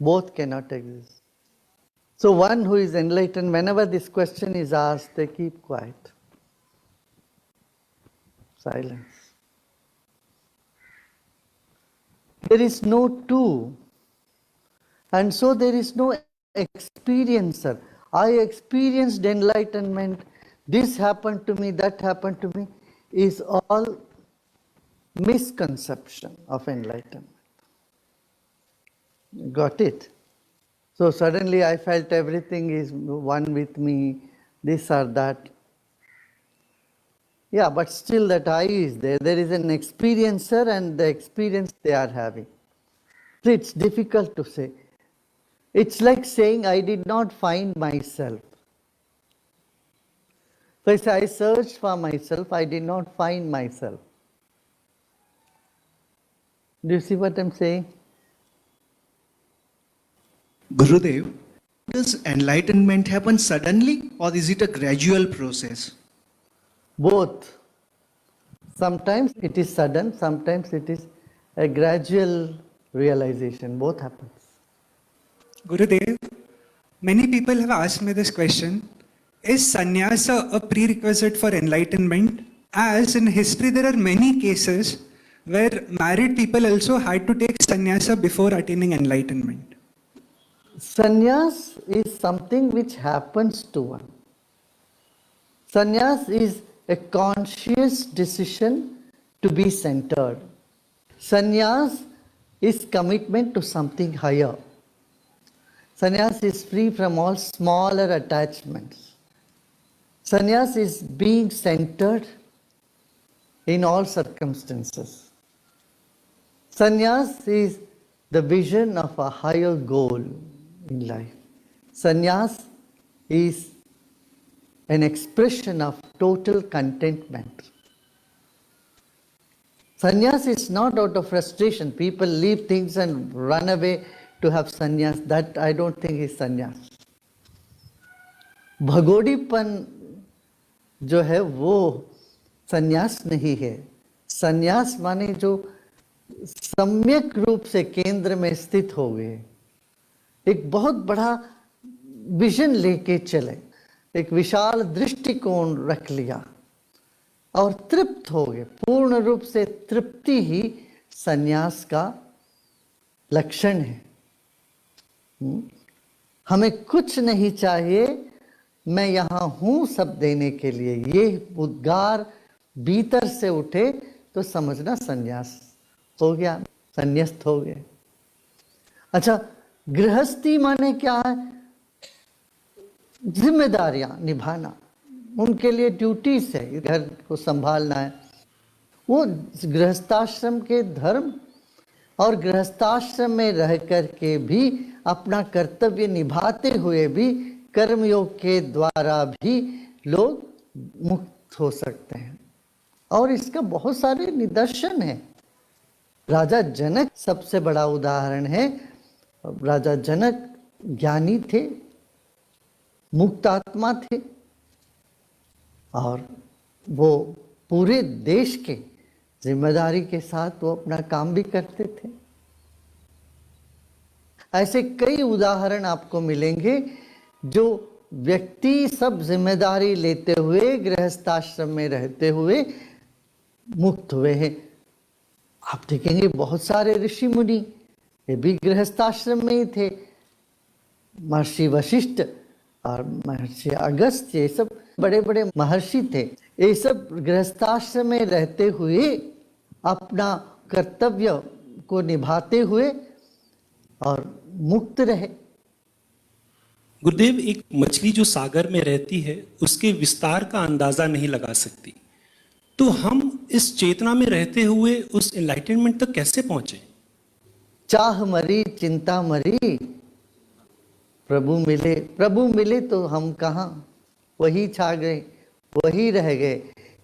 S4: Both cannot exist. So one who is enlightened, whenever this question is asked, they keep quiet. Silence. There is no two, and so there is no experiencer. I experienced enlightenment, this happened to me, that happened to me, is all misconception of enlightenment. Got it? So suddenly I felt everything is one with me, this or that. Yeah, but still that I is there. There is an experiencer and the experience they are having. So it's difficult to say. It's like saying I did not find myself. So I searched for myself, I did not find myself. Do you see what I'm saying?
S7: Gurudev, does enlightenment happen suddenly or is it a gradual process?
S4: Both. Sometimes it is sudden, sometimes it is a gradual realization. Both happens.
S8: Gurudev, many people have asked me this question. Is sannyasa a prerequisite for enlightenment? As in history, there are many cases where married people also had to take sannyasa before attaining enlightenment.
S4: Sannyas is something which happens to one. Sannyas is a conscious decision to be centered. Sannyas is commitment to something higher. Sannyas is free from all smaller attachments. Sannyas is being centered in all circumstances. Sannyas is the vision of a higher goal in life. Sannyas is an expression of total contentment. Sannyas is not out of frustration. People leave things and run away to have sannyas. That I don't think is sannyas. भगोड़ीपन जो है वो संन्यास नहीं है. संन्यास माने जो सम्यक रूप से केंद्र में स्थित हो गए, एक बहुत बड़ा विजन लेके चले, एक विशाल दृष्टिकोण रख लिया और तृप्त हो गए. पूर्ण रूप से तृप्ति ही संन्यास का लक्षण है. हमें कुछ नहीं चाहिए, मैं यहाँ हूँ सब देने के लिए. ये उद्गार भीतर से उठे तो समझना संन्यास हो गया, संन्यास्त हो गए. अच्छा, गृहस्थी माने क्या है? जिम्मेदारियां निभाना, उनके लिए ड्यूटीज है, घर को संभालना है. वो गृहस्थाश्रम के धर्म और गृहस्थाश्रम में रह कर के भी अपना कर्तव्य निभाते हुए भी कर्मयोग के द्वारा भी लोग मुक्त हो सकते हैं. और इसका बहुत सारे निदर्शन हैं. राजा जनक सबसे बड़ा उदाहरण है. राजा जनक ज्ञानी थे, मुक्त आत्मा थे और वो पूरे देश के जिम्मेदारी के साथ वो अपना काम भी करते थे. ऐसे कई उदाहरण आपको मिलेंगे जो व्यक्ति सब जिम्मेदारी लेते हुए गृहस्थाश्रम में रहते हुए मुक्त हुए हैं. आप देखेंगे बहुत सारे ऋषि मुनि ये भी गृहस्थाश्रम में ही थे. महर्षि वशिष्ठ और महर्षि अगस्त्य, ये सब बड़े बड़े महर्षि थे. ये सब गृहस्थाश्रम में रहते हुए अपना कर्तव्य को निभाते हुए और मुक्त रहे.
S9: गुरुदेव, एक मछली जो सागर में रहती है उसके विस्तार का अंदाजा नहीं लगा सकती, तो हम इस चेतना में रहते हुए उस एनलाइटनमेंट तक कैसे पहुंचे?
S4: चाह मरी चिंता मरी, प्रभु मिले. प्रभु मिले तो हम कहाँ, वही छा गए, वही रह गए.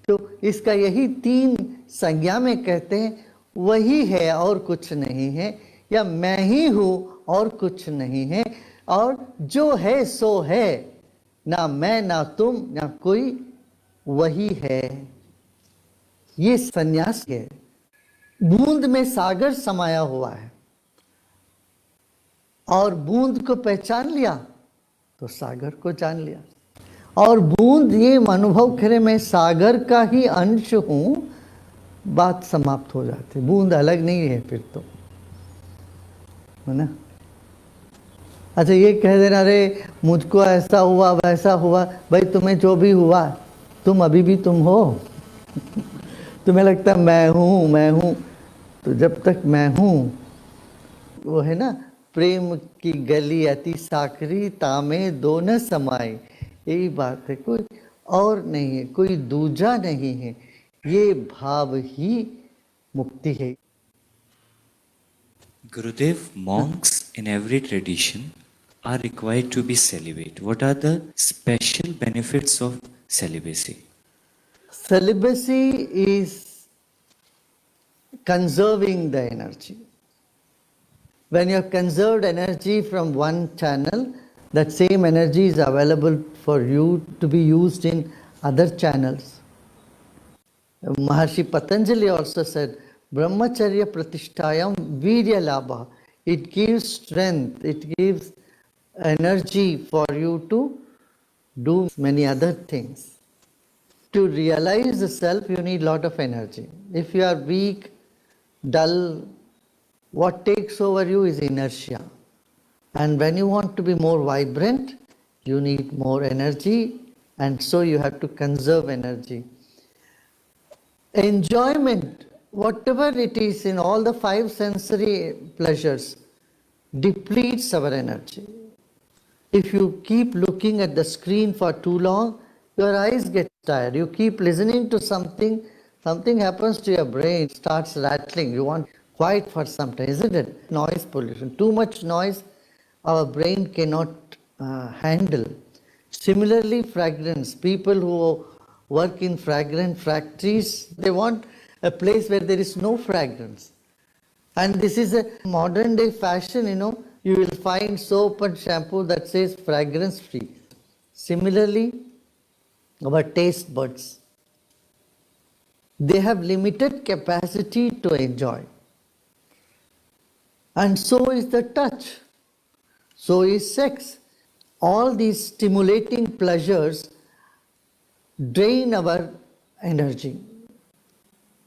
S4: तो इसका यही 3 संज्ञा में कहते हैं, वही है और कुछ नहीं है, या मैं ही हूँ और कुछ नहीं है, और जो है सो है, ना मैं ना तुम ना कोई, वही है. ये संन्यास है. बूंद में सागर समाया हुआ है और बूंद को पहचान लिया तो सागर को जान लिया. और बूंद ये अनुभव करे मैं सागर का ही अंश हूं, बात समाप्त हो जाती. बूंद अलग नहीं है फिर तो, है ना. अच्छा, ये कह देना अरे मुझको ऐसा हुआ वैसा हुआ, भाई तुम्हें जो भी हुआ तुम अभी भी तुम हो. तुम्हें लगता है मैं हूँ, तो जब तक मैं हूँ, वो है ना, प्रेम की गली अति साकरी तामे दो न समाए. यही बात है, कोई और नहीं है, कोई दूजा नहीं है. ये भाव ही मुक्ति है.
S5: Gurudev, monks in every tradition are required to be celibate. What are the special benefits of celibacy?
S4: Celibacy is conserving the energy. When you have conserved energy from one channel, that same energy is available for you to be used in other channels. Maharshi Patanjali also said, Brahmacharya Pratishtayam Virya Labha. It gives strength, it gives energy for you to do many other things. To realize the self, you need a lot of energy. If you are weak, dull, what takes over you is inertia. And when you want to be more vibrant, you need more energy, and so you have to conserve energy. Enjoyment, whatever it is in all the 5 sensory pleasures, depletes our energy. If you keep looking at the screen for too long, your eyes get tired. You keep listening to something, something happens to your brain, starts rattling. You want quiet for some time, isn't it? Noise pollution. Too much noise, our brain cannot handle. Similarly, fragrance. People who work in fragrance factories, they want a place where there is no fragrance. And this is a modern day fashion, you will find soap and shampoo that says fragrance free. Similarly, our taste buds, they have limited capacity to enjoy. And so is the touch, so is sex. All these stimulating pleasures drain our energy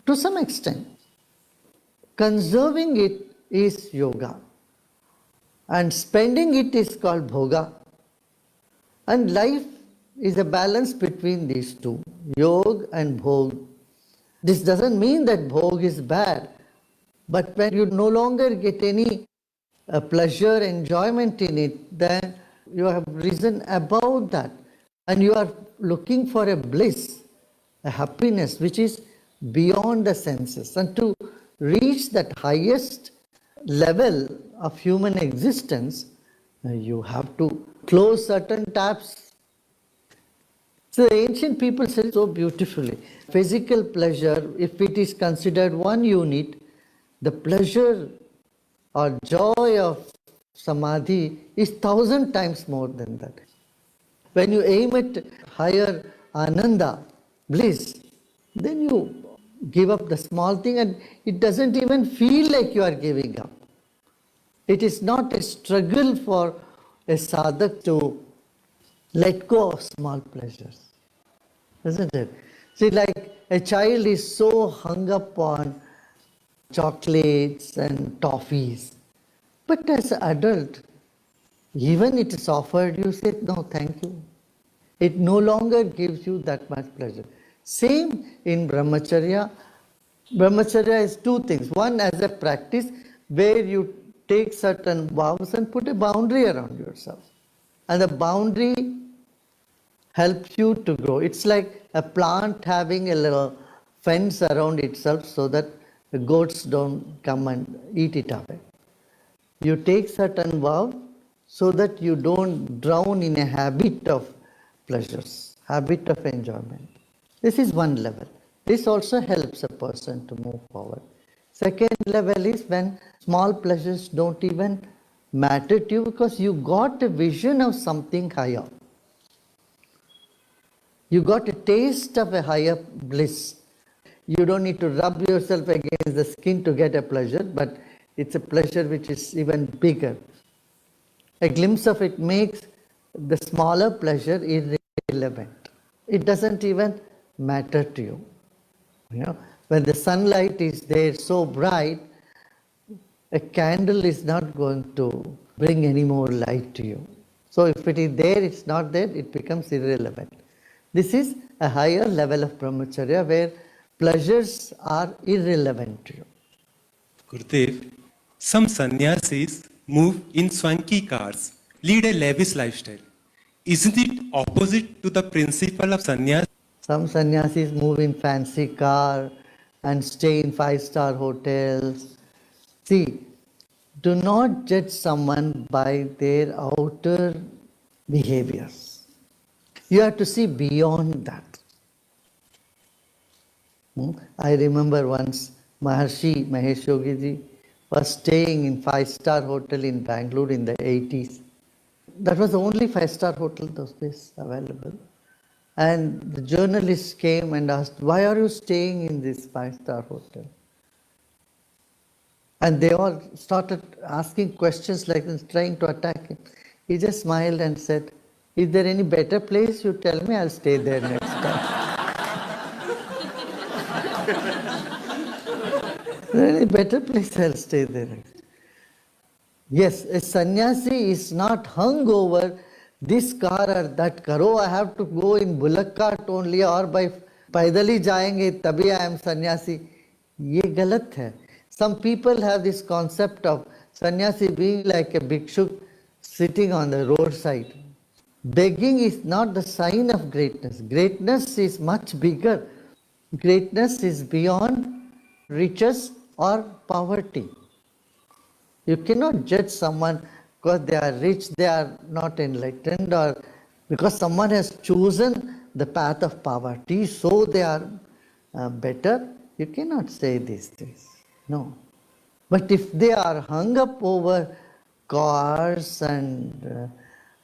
S4: to some extent. Conserving it is yoga, and spending it is called bhoga. And life is a balance between these two, yoga and bhog. This doesn't mean that bhog is bad, but when you no longer get any pleasure, enjoyment in it, then you have risen above that, and you are looking for a bliss, a happiness which is beyond the senses. And to reach that highest level of human existence, you have to close certain taps. So the ancient people said so beautifully, physical pleasure, if it is considered one unit, the pleasure or joy of samadhi is 1,000 times more than that. When you aim at higher ananda, bliss, then you give up the small thing and it doesn't even feel like you are giving up. It is not a struggle for a sadhak to let go of small pleasures, isn't it? See, like a child is so hung up on chocolates and toffees, but as an adult, even it is offered, you say, no, thank you. It no longer gives you that much pleasure. Same in brahmacharya. Brahmacharya is 2 things. One, as a practice where you take certain vows and put a boundary around yourself. And the boundary helps you to grow. It's like a plant having a little fence around itself so that the goats don't come and eat it away. You take certain vow so that you don't drown in a habit of pleasures, habit of enjoyment. This is one level. This also helps a person to move forward. Second level is when small pleasures don't even matter to you because you got a vision of something higher. You got a taste of a higher bliss. You don't need to rub yourself against the skin to get a pleasure, but it's a pleasure which is even bigger. A glimpse of it makes the smaller pleasure irrelevant. It doesn't even matter to you. When the sunlight is there so bright, a candle is not going to bring any more light to you. So if it is there, it's not there, it becomes irrelevant. This is a higher level of brahmacharya where pleasures are irrelevant to you.
S10: Gurudev, some sannyasis move in swanky cars, lead a lavish lifestyle. Isn't it opposite to the principle of sannyas?
S4: Some sannyasis move in fancy car and stay in 5-star hotels. See, do not judge someone by their outer behaviors. You have to see beyond that. I remember once Maharshi Mahesh Yogi ji was staying in 5-star hotel in Bangalore in the 80s. That was the only 5-star hotel those days available. And the journalists came and asked, why are you staying in this 5-star hotel? And they all started asking questions like this, trying to attack him. He just smiled and said, is there any better place? You tell me, I'll stay there next time. Is there any better place? I'll stay there. Yes, a sannyasi is not hung over this car or that car. Oh, I have to go in bullock cart only or by paidali jayenge tabhi I am sannyasi. Ye galat hai. Some people have this concept of sannyasi being like a bhikshu sitting on the roadside. Begging is not the sign of greatness. Greatness is much bigger. Greatness is beyond riches or poverty. You cannot judge someone because they are rich, they are not enlightened, or because someone has chosen the path of poverty, so they are better. You cannot say these things. No. But if they are hung up over cars and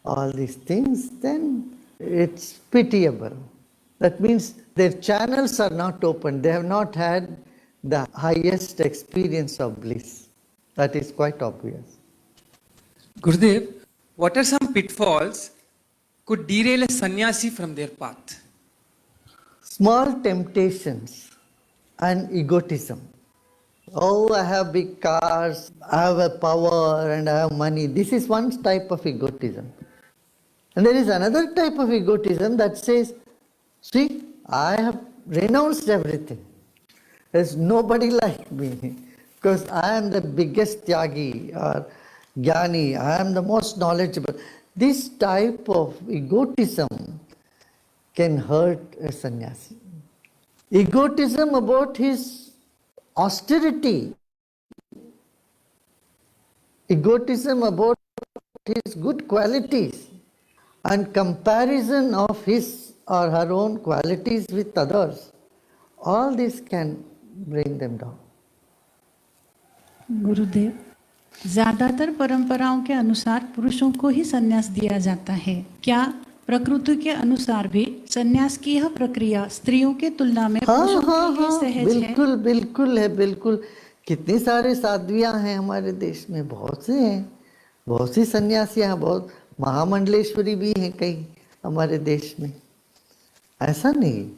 S4: all these things, then it's pitiable. That means their channels are not open. They have not had the highest experience of bliss. That is quite obvious.
S11: Gurudev, what are some pitfalls could derail a sannyasi from their path?
S4: Small temptations and egotism. Oh, I have big cars, I have a power and I have money. This is one type of egotism. And there is another type of egotism that says, see, I have renounced everything. There's nobody like me because I am the biggest tyagi or jnani, I am the most knowledgeable. This type of egotism can hurt a sannyasi. Egotism about his austerity, egotism about his good qualities, and comparison of his or her own qualities with others, all this can bring them down.
S6: गुरुदेव, ज्यादातर परंपराओं के अनुसार पुरुषों को ही संन्यास दिया जाता है। क्या प्रकृति के अनुसार भी संन्यास की यह प्रक्रिया स्त्रियों के तुलना में पुरुषों के लिए सहज
S4: बिल्कुल
S6: है?
S4: बिल्कुल है, बिल्कुल। कितनी सारे साध्वियां हैं हमारे देश में, बहुत से हैं, बहुत सी सन्यासियां हैं, बहुत महामंडलेश्वरी भी हैं कई हमारे देश में। ऐसा नहीं,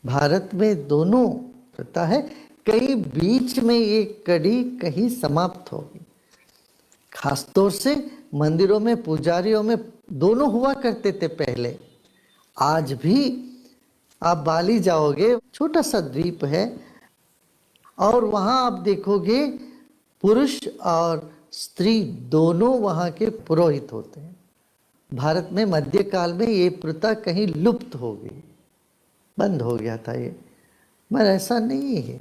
S4: भारत में दोनों प्रथा है। कई बीच में ये कड़ी कहीं समाप्त होगी। खासतौर से मंदिरों में, पुजारियों में दोनों हुआ करते थे पहले। आज भी आप बाली जाओगे, छोटा सा द्वीप है, और वहाँ आप देखोगे पुरुष और स्त्री दोनों वहाँ के पुरोहित होते हैं। भारत में मध्यकाल में ये प्रथा कहीं लुप्त हो गई, बंद हो गया था ये, मगर ऐसा नहीं है।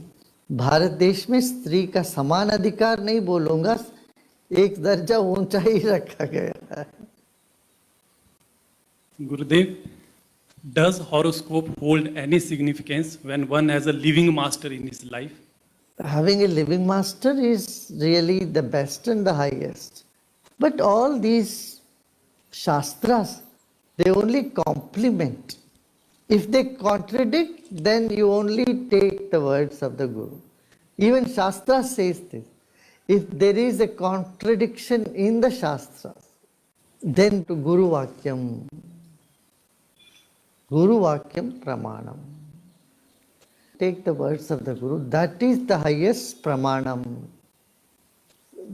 S4: भारत देश में स्त्री का समान अधिकार नहीं बोलूँगा, एक दर्जा ऊंचा ही रखा गया है।
S9: Gurudev, does horoscope hold any significance when one has a living master in his life?
S4: Having a living master is really the best and the highest. But all these shastras, they only complement. If they contradict, then you only take the words of the Guru. Even Shastra says this. If there is a contradiction in the Shastras, then to Guru Vakyam Pramanam. Take the words of the Guru. That is the highest Pramanam.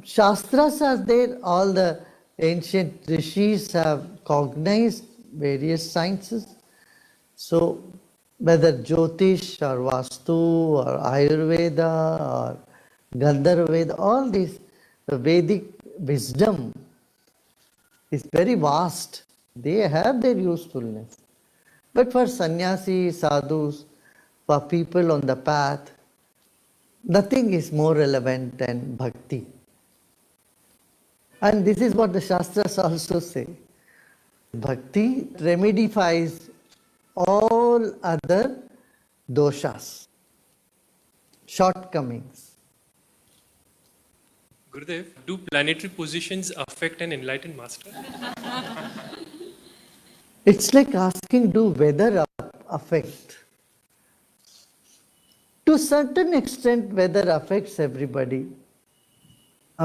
S4: Shastras are there. All the ancient rishis have cognized various sciences. So, whether Jyotish or Vastu or Ayurveda or Gandharva, all this Vedic wisdom is very vast. They have their usefulness. But for sannyasis, sadhus, for people on the path, nothing is more relevant than bhakti. And this is what the Shastras also say. Bhakti remedifies all other doshas. shortcomings.
S10: Gurudev, do planetary positions affect an enlightened master?
S4: It's like asking, do weather affect? To a certain extent, weather affects everybody.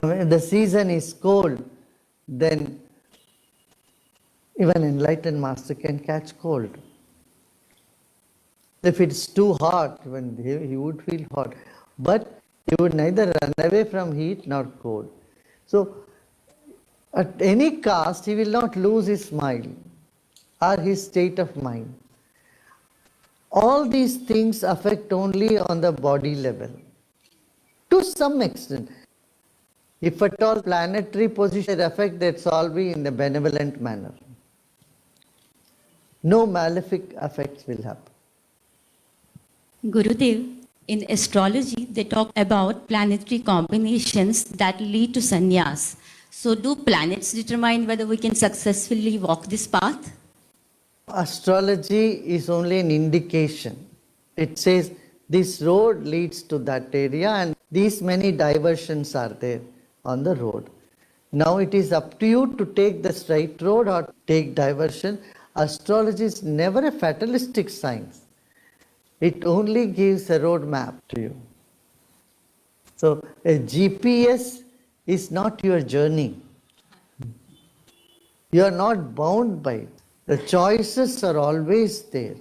S4: When the season is cold, then even enlightened master can catch cold. If it's too hot, he would feel hot. But he would neither run away from heat nor cold. So, at any cost, he will not lose his smile or his state of mind. All these things affect only on the body level. To some extent. If at all planetary position affect, that's all be in the benevolent manner. No malefic effects will happen.
S12: Gurudev, in astrology, they talk about planetary combinations that lead to sannyas. So do planets determine whether we can successfully walk this path?
S4: Astrology is only an indication. It says this road leads to that area and these many diversions are there on the road. Now it is up to you to take the straight road or take diversion. Astrology is never a fatalistic science. It only gives a road map to you. So a GPS is not your journey. You are not bound by it. The choices are always there.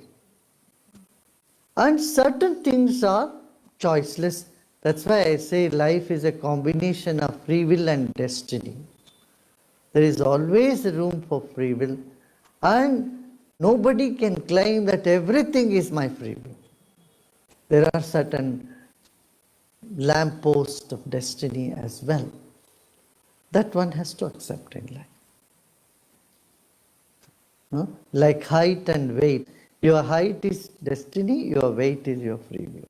S4: And certain things are choiceless. That's why I say life is a combination of free will and destiny. There is always room for free will. And nobody can claim that everything is my free will. There are certain lampposts of destiny as well. That one has to accept in life. Like height and weight. Your height is destiny, your weight is your free will.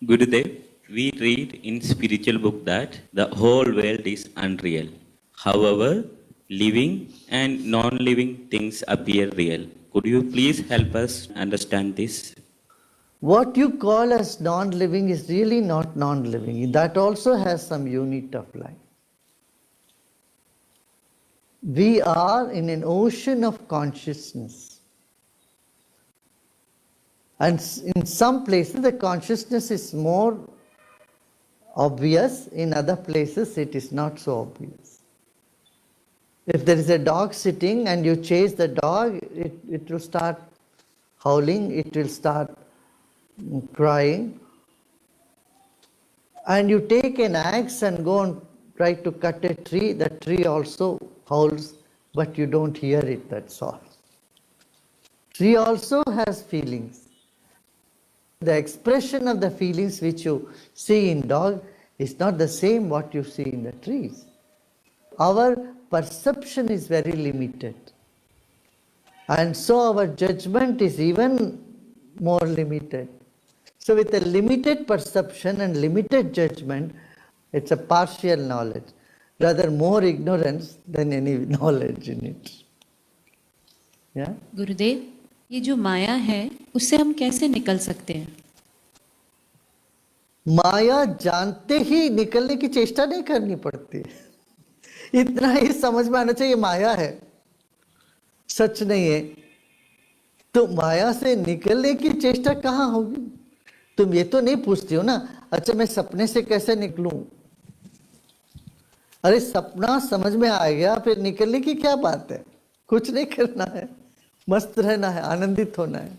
S13: Gurudev, we read in spiritual book that the whole world is unreal. However, living and non-living things appear real. Could you please help us understand this?
S4: What you call as non-living is really not non-living. That also has some unit of life. We are in an ocean of consciousness. And in some places the consciousness is more obvious, in other places it is not so obvious. If there is a dog sitting and you chase the dog, it will start howling, it will start crying. And you take an axe and go and try to cut a tree, the tree also howls, but you don't hear it, that's all. Tree also has feelings. The expression of the feelings which you see in dog is not the same what you see in the trees. Our perception is very limited. And so our judgment is even more limited. So with a limited perception and limited judgment, it's a partial knowledge. Rather more ignorance than any knowledge in it. Yeah?
S12: गुरुदेव, ये जो माया है, उससे हम कैसे निकल सकते हैं?
S4: माया जानते ही निकलने की चेष्टा नहीं करनी पड़ती. इतना ही समझ में आना चाहिए माया है, सच नहीं है. तो माया से निकलने की चेष्टा कहाँ होगी? तुम ये तो नहीं पूछती हो ना, अच्छा मैं सपने से कैसे निकलूं? अरे सपना समझ में आ गया, फिर निकलने की क्या बात है? कुछ नहीं करना है, मस्त रहना है, आनंदित होना है.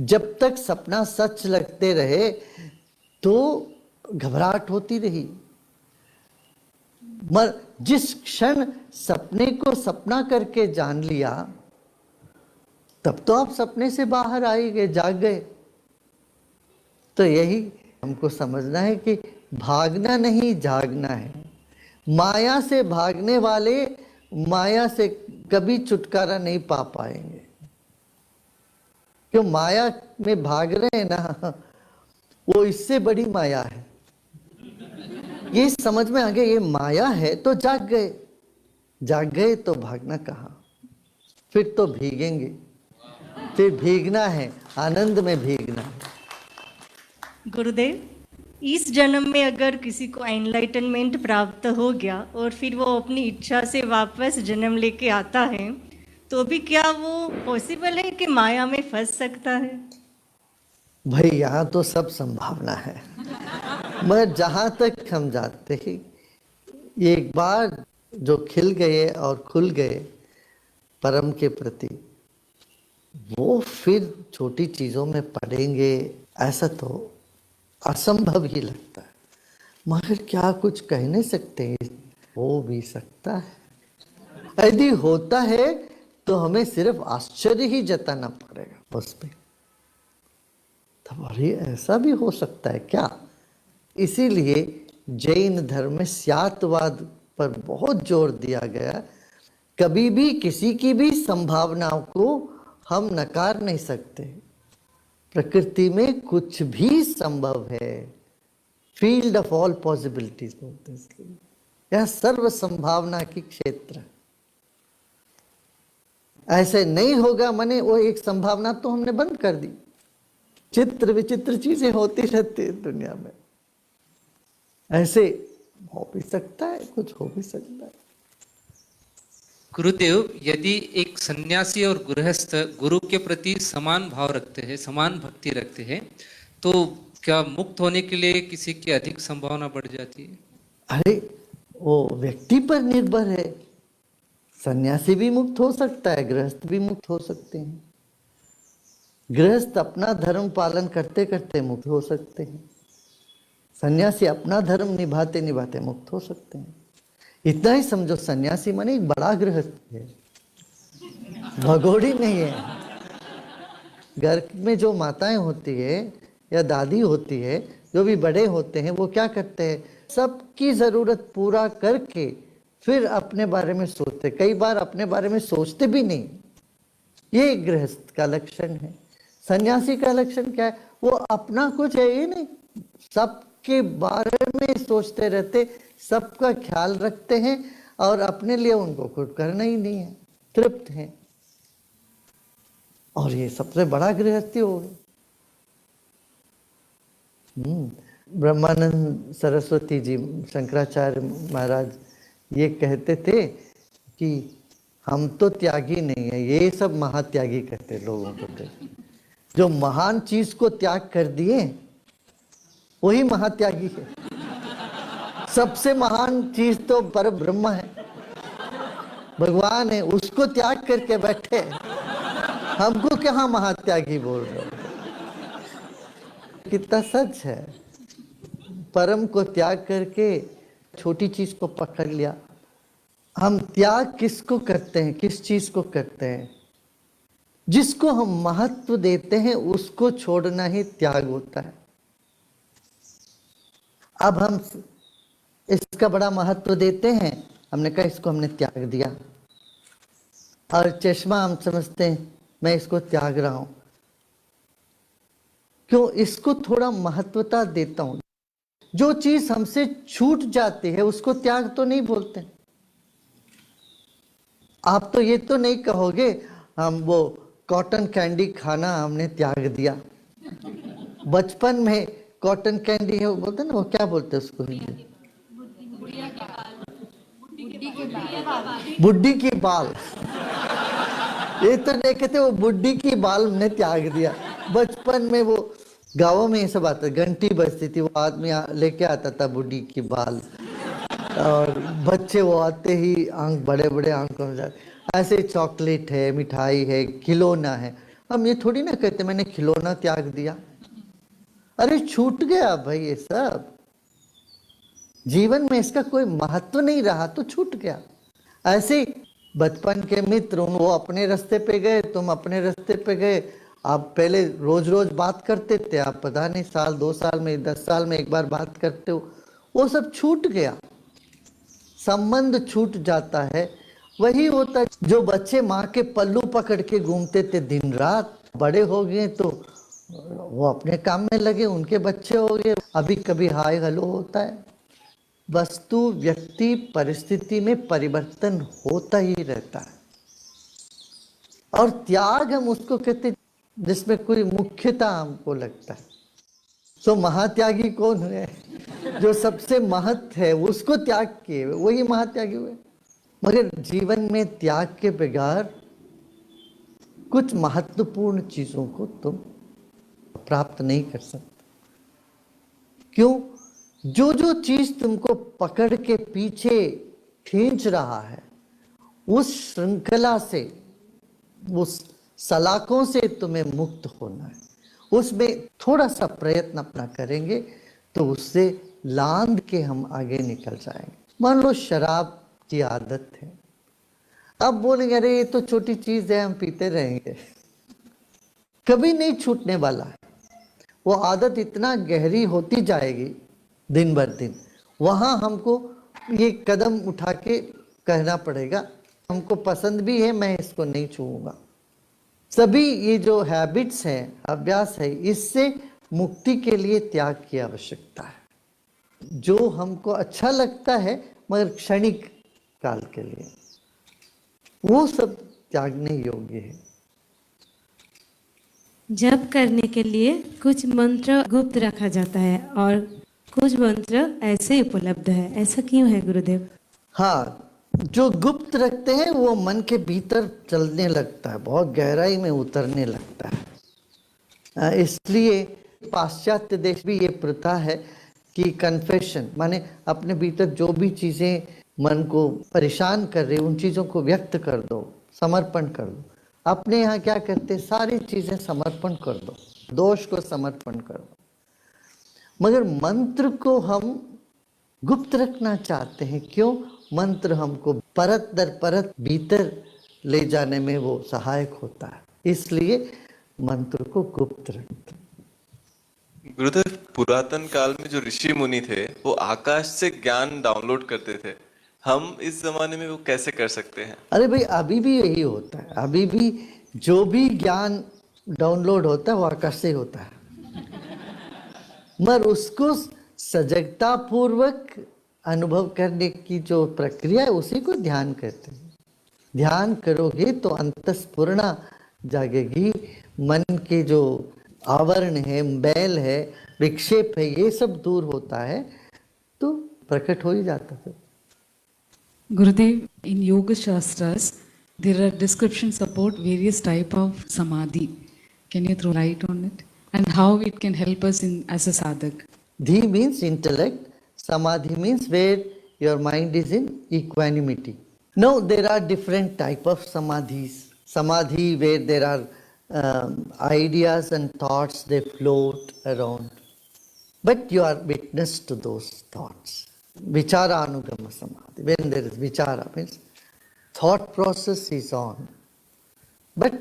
S4: जब तक सपना सच लगते रहे तो घबराहट होती रही. मगर जिस क्षण सपने को सपना करके जान लिया, तब तो आप सपने से बाहर आ ही गए, जाग गए. तो यही हमको समझना है कि भागना नहीं, जागना है. माया से भागने वाले माया से कभी छुटकारा नहीं पा पाएंगे. क्यों माया में भाग रहे हैं ना, वो इससे बड़ी माया है. ये समझ में आ गया ये माया है तो जाग गए. जाग गए तो भागना कहाँ? फिर तो भीगेंगे. फिर भीगना है, आनंद में भीगना है.
S14: गुरुदेव, इस जन्म में अगर किसी को एनलाइटनमेंट प्राप्त हो गया और फिर वो अपनी इच्छा से वापस जन्म लेके आता है, तो भी क्या वो पॉसिबल है कि माया में फंस सकता है?
S4: भाई यहाँ तो सब संभावना है, मगर जहाँ तक हम जानते हैं, एक बार जो खिल गए और खुल गए परम के प्रति, वो फिर छोटी चीज़ों में पड़ेंगे ऐसा तो असंभव ही लगता है। मगर क्या कुछ कह नहीं सकते, हो भी सकता है। यदि होता है तो हमें सिर्फ आश्चर्य ही जताना पड़ेगा उस पे। तब अरे ऐसा भी हो सकता है क्या? इसीलिए जैन धर्म में स्यातवाद पर बहुत जोर दिया गया। कभी भी किसी की भी संभावनाओं को हम नकार नहीं सकते। प्रकृति में कुछ भी संभव है। फील्ड ऑफ ऑल पॉसिबिलिटीज बोलते हैं इसलिए। यह सर्व संभावना की क्षेत्र है। ऐसे नहीं होगा माने वो एक संभावना तो हमने बंद कर दी। चित्र विचित्र चीजें होती रहती है दुनिया में। ऐसे हो भी सकता है, कुछ हो भी सकता है।
S11: गुरुदेव, यदि एक सन्यासी और गृहस्थ गुरु के प्रति समान भाव रखते हैं, समान भक्ति रखते हैं, तो क्या मुक्त होने के लिए किसी की अधिक संभावना बढ़ जाती है?
S4: अरे वो व्यक्ति पर निर्भर है। सन्यासी भी मुक्त हो सकता है, गृहस्थ भी मुक्त हो सकते हैं। गृहस्थ अपना धर्म पालन करते करते मुक्त हो सकते हैं। सन्यासी अपना धर्म निभाते निभाते मुक्त हो सकते हैं। इतना ही समझो, सन्यासी माने एक बड़ा गृहस्थ है, भगोड़ी नहीं है। घर में जो माताएं होती है या दादी होती है, जो भी बड़े होते हैं, वो क्या करते हैं, सबकी जरूरत पूरा करके फिर अपने बारे में सोचते। कई बार अपने बारे में सोचते भी नहीं। ये गृहस्थ का लक्षण है। सन्यासी का लक्षण क्या है? वो अपना कुछ है ही नहीं, सबके बारे में सोचते रहते, सबका ख्याल रखते हैं और अपने लिए उनको कुछ करना ही नहीं है, तृप्त हैं। और ये सबसे बड़ा गृहस्थी होगा। ब्रह्मानंद सरस्वती जी, शंकराचार्य महाराज ये कहते थे कि हम तो त्यागी नहीं है, ये सब महात्यागी कहते लोगों को। जो महान चीज को त्याग कर दिए वही महात्यागी है। सबसे महान चीज तो पर ब्रह्म है, भगवान है, उसको त्याग करके बैठे। हमको क्या महात्यागी बोल रहे हो? कितना सच है। परम को त्याग करके छोटी चीज को पकड़ लिया। हम त्याग किसको करते हैं, किस चीज को करते हैं? जिसको हम महत्व देते हैं उसको छोड़ना ही त्याग होता है। अब हम इसका बड़ा महत्व देते हैं, हमने कहा इसको हमने त्याग दिया। और चश्मा हम समझते हैं मैं इसको त्याग रहा हूं, क्यों? इसको थोड़ा महत्वता देता हूं। जो चीज हमसे छूट जाती है उसको त्याग तो नहीं बोलते। आप तो ये तो नहीं कहोगे हम वो कॉटन कैंडी खाना हमने त्याग दिया। बचपन में कॉटन कैंडी है, वो बोलते ना, वो क्या बोलते हैं उसको? बुड्ढी की बाल। ये तो नहीं कहते वो बुड्ढी की बाल हमने त्याग दिया। बचपन में वो गाँवों में ये सब आता, घंटी बजती थी, वो आदमी लेके आता था बुड्ढी की बाल, और बच्चे वो आते ही आंख बड़े बड़े आंखों में जाते। ऐसे चॉकलेट है, मिठाई है, खिलौना है। हम ये थोड़ी ना कहते मैंने खिलौना त्याग दिया। अरे छूट गया भाई, ये सब जीवन में इसका कोई महत्व नहीं रहा तो छूट गया। ऐसे बचपन के मित्र, वो अपने रास्ते पे गए, तुम अपने रास्ते पे गए। आप पहले रोज रोज बात करते थे, आप पता नहीं साल 2 साल में 10 साल में एक बार बात करते हो, वो सब छूट गया। संबंध छूट जाता है। वही होता है जो बच्चे माँ के पल्लू पकड़ के घूमते थे दिन रात, बड़े हो गए तो वो अपने काम में लगे, उनके बच्चे हो गए, अभी कभी हाय हेलो होता है। वस्तु, व्यक्ति, परिस्थिति में परिवर्तन होता ही रहता है। और त्याग हम उसको कहते जिसमें कोई मुख्यता हमको लगता है। सो महात्यागी कौन है? जो सबसे महत है उसको त्याग किए वही महात्यागी हुए। मगर जीवन में त्याग के बगैर कुछ महत्वपूर्ण चीजों को तुम प्राप्त नहीं कर सकते। क्यों? जो जो चीज तुमको पकड़ के पीछे खींच रहा है, उस श्रृंखला से, उस सलाखों से तुम्हें मुक्त होना है। उसमें थोड़ा सा प्रयत्न अपना करेंगे तो उससे लांद के हम आगे निकल जाएंगे। मान लो शराब की आदत है, अब बोलेंगे अरे ये तो छोटी चीज है, हम पीते रहेंगे, कभी नहीं छूटने वाला है। वो आदत इतना गहरी होती जाएगी दिन बर दिन, वहां हमको ये कदम उठा के कहना पड़ेगा हमको पसंद भी है, मैं इसको नहीं छूऊंगा। सभी ये जो हैबिट्स हैं, अभ्यास है, इससे मुक्ति के लिए त्याग की आवश्यकता है। जो हमको अच्छा लगता है मगर क्षणिक काल के लिए, वो सब त्यागने योग्य है।
S15: जप करने के लिए कुछ मंत्र गुप्त रखा जाता है और कुछ मंत्र ऐसे उपलब्ध है, ऐसा क्यों है गुरुदेव?
S4: हाँ, जो गुप्त रखते हैं वो मन के भीतर चलने लगता है, बहुत गहराई में उतरने लगता है। इसलिए पाश्चात्य देश भी ये प्रथा है कि कन्फेशन माने अपने भीतर जो भी चीजें मन को परेशान कर रही उन चीजों को व्यक्त कर दो, समर्पण कर दो। अपने यहाँ क्या करते, सारी चीजें समर्पण कर दो, दोष को समर्पण कर दो। मगर मंत्र को हम गुप्त रखना चाहते हैं। क्यों? मंत्र हमको परत दर परत भीतर ले जाने में वो सहायक होता है, इसलिए मंत्र को गुप्त रखते।
S16: गुरुदेव, पुरातन काल में जो ऋषि मुनि थे वो आकाश से ज्ञान डाउनलोड करते थे, हम इस जमाने में वो कैसे कर सकते हैं?
S4: अरे भाई, अभी भी यही होता है। अभी भी जो भी ज्ञान डाउनलोड होता है वो आकाश से होता है, मगर उसको सजगता पूर्वक अनुभव करने की जो प्रक्रिया है उसी को ध्यान कहते हैं। ध्यान करोगे तो अंतस्फुरणा जागेगी, मन के जो आवरण है, बैल है, विक्षेप है, ये सब दूर होता है तो प्रकट हो ही जाता है।
S17: Gurudev, in Yoga Shastras, there are descriptions about various type of samadhi. Can you throw light on it? And how it can help us in as a sadhak?
S4: Dhi means intellect, samadhi means where your mind is in equanimity. Now there are different type of samadhis. Samadhi where there are ideas and thoughts, they float around. But you are witness to those thoughts. Vichara anugama samadhi. When there is vichara, means thought process is on. But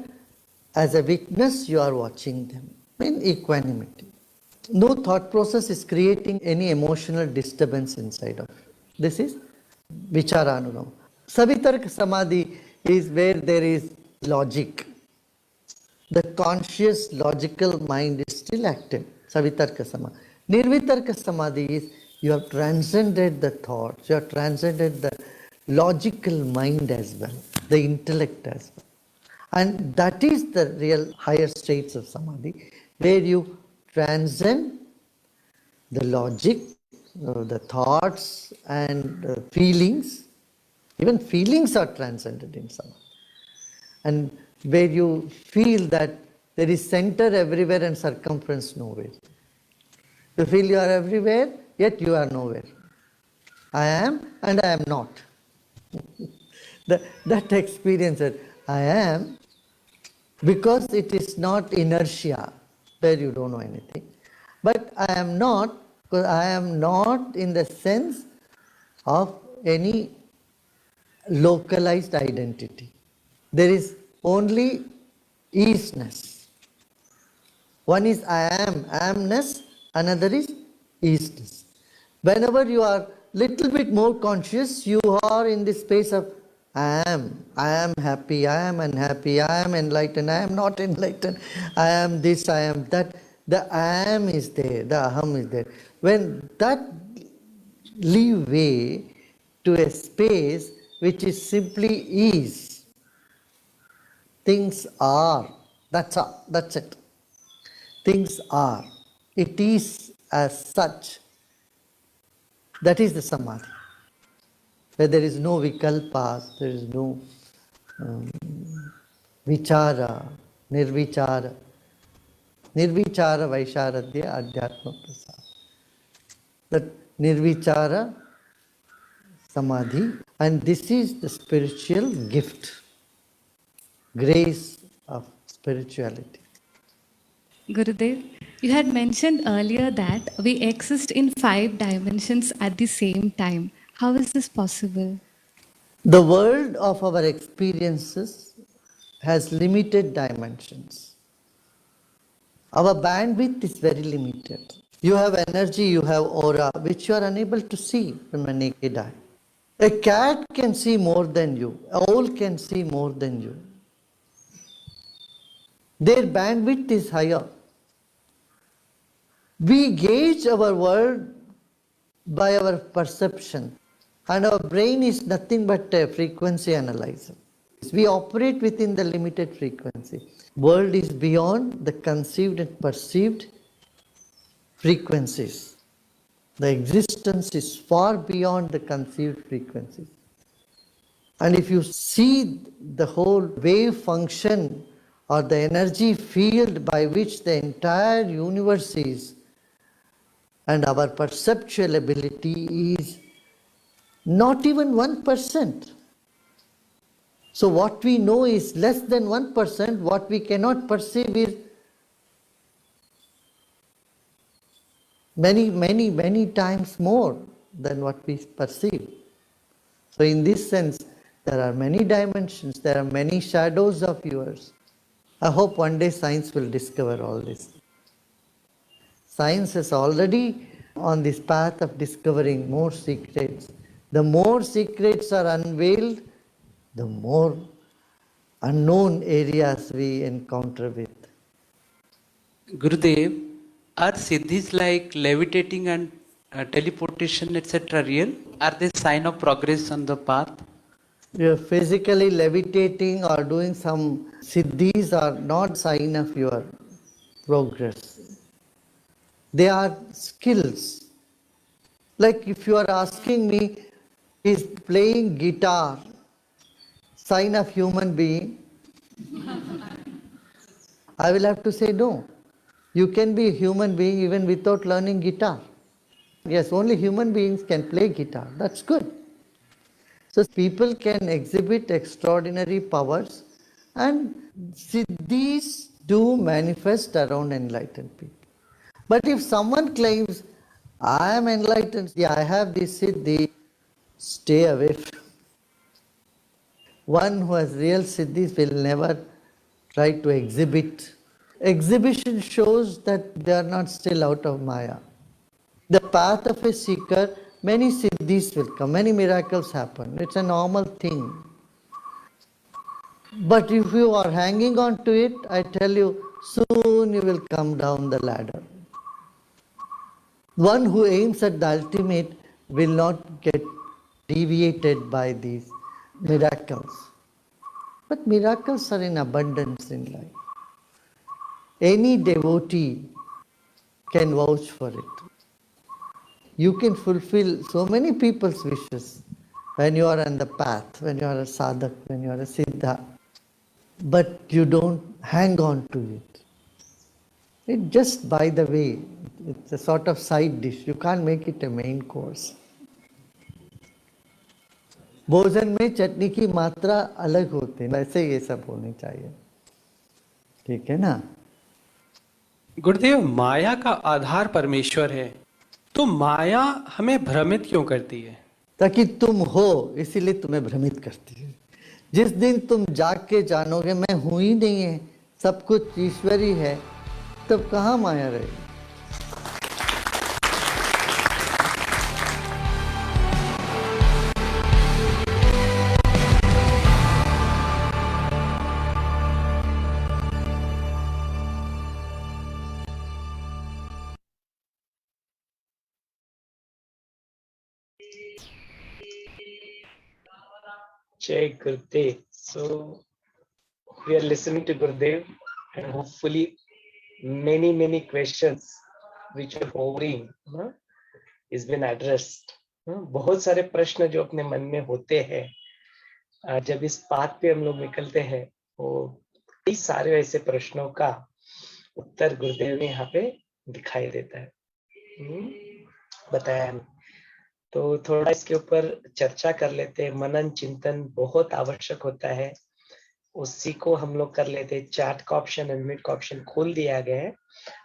S4: as a witness, you are watching them in equanimity. No thought process is creating any emotional disturbance inside of you. This is vichara anugama. Savitarka samadhi is where there is logic. The conscious logical mind is still active. Savitarka samadhi. Nirvitarka samadhi is you have transcended the thoughts, you have transcended the logical mind as well, the intellect as well. And that is the real higher states of samadhi, where you transcend the logic, the thoughts and feelings. Even feelings are transcended in samadhi. And where you feel that there is center everywhere and circumference nowhere. You feel you are everywhere, yet you are nowhere. I am and I am not. That experience that I am, because it is not inertia, where you don't know anything. But I am not, because I am not in the sense of any localized identity. There is only easeness. One is I am, amness, another is easeness. Whenever you are little bit more conscious, you are in the space of I am happy, I am unhappy, I am enlightened, I am not enlightened, I am this, I am that. The I am is there, the aham is there. When that leave way to a space which is simply ease, things are, that's all, that's it. Things are. It is as such. That is the samadhi. Where there is no vikalpas, there is no vichara, nirvichara. Nirvichara Vaisharadya Adhyatma Prasad. That Nirvichara Samadhi, and this is the spiritual gift, grace of spirituality.
S17: Gurudev, you had mentioned earlier that we exist in 5 dimensions at the same time. How is this possible?
S4: The world of our experiences has limited dimensions. Our bandwidth is very limited. You have energy, you have aura, which you are unable to see from a naked eye. A cat can see more than you. An owl can see more than you. Their bandwidth is higher. We gauge our world by our perception, and our brain is nothing but a frequency analyzer. We operate within the limited frequency. World is beyond the conceived and perceived frequencies. The existence is far beyond the conceived frequencies. And if you see the whole wave function or the energy field by which the entire universe is, and our perceptual ability is not even 1%. So what we know is less than 1%, what we cannot perceive is many times more than what we perceive. So in this sense, there are many dimensions, there are many shadows of yours. I hope one day science will discover all this. Science is already on this path of discovering more secrets. The more secrets are unveiled, the more unknown areas we encounter with.
S18: Gurudev, are siddhis like levitating and teleportation, etc. real? Are they sign of progress on the path?
S4: You're physically levitating or doing some siddhis are not sign of your progress. They are skills. Like if you are asking me, is playing guitar sign of human being? I will have to say no. You can be a human being even without learning guitar. Yes, only human beings can play guitar. That's good. So people can exhibit extraordinary powers, and siddhis do manifest around enlightened people. But if someone claims, I am enlightened, yeah, I have this siddhi, stay away from. One who has real siddhis will never try to exhibit. Exhibition shows that they are not still out of Maya. The path of a seeker, many siddhis will come, many miracles happen. It's a normal thing. But if you are hanging on to it, I tell you, soon you will come down the ladder. One who aims at the ultimate will not get deviated by these miracles. But miracles are in abundance in life. Any devotee can vouch for it. You can fulfill so many people's wishes when you are on the path, when you are a sadhak, when you are a siddha. But you don't hang on to it. It just by the way, it's a sort of side dish. You can't make it a main course. भोजन में चटनी की मात्रा अलग होती है, वैसे ये सब होनी चाहिए. ठीक है ना?
S9: गुरुदेव, माया का आधार परमेश्वर है, तो माया हमें भ्रमित क्यों करती है?
S4: ताकि तुम हो, इसीलिए तुम्हें भ्रमित करती है. जिस दिन तुम जाग के जानोगे मैं हूं ही नहीं है, सब कुछ ईश्वर ही है, तब कहाँ माया रहेगी?
S1: Jai Gurudev. So we are listening to Gurudev, and hopefully many questions which are hovering is been addressed. बहुत सारे प्रश्न जो अपने मन में होते हैं जब इस पाथ पे हम लोग निकलते हैं, वो कई सारे ऐसे प्रश्नों का उत्तर गुरुदेव ने यहाँ पे दिखाई देता है, बताया हमें। तो थोड़ा इसके ऊपर चर्चा कर लेते हैं। मनन चिंतन बहुत आवश्यक होता है, उसी को हम लोग कर लेते हैं। चैट का ऑप्शन, अनम्यूट का ऑप्शन खोल दिया गया है।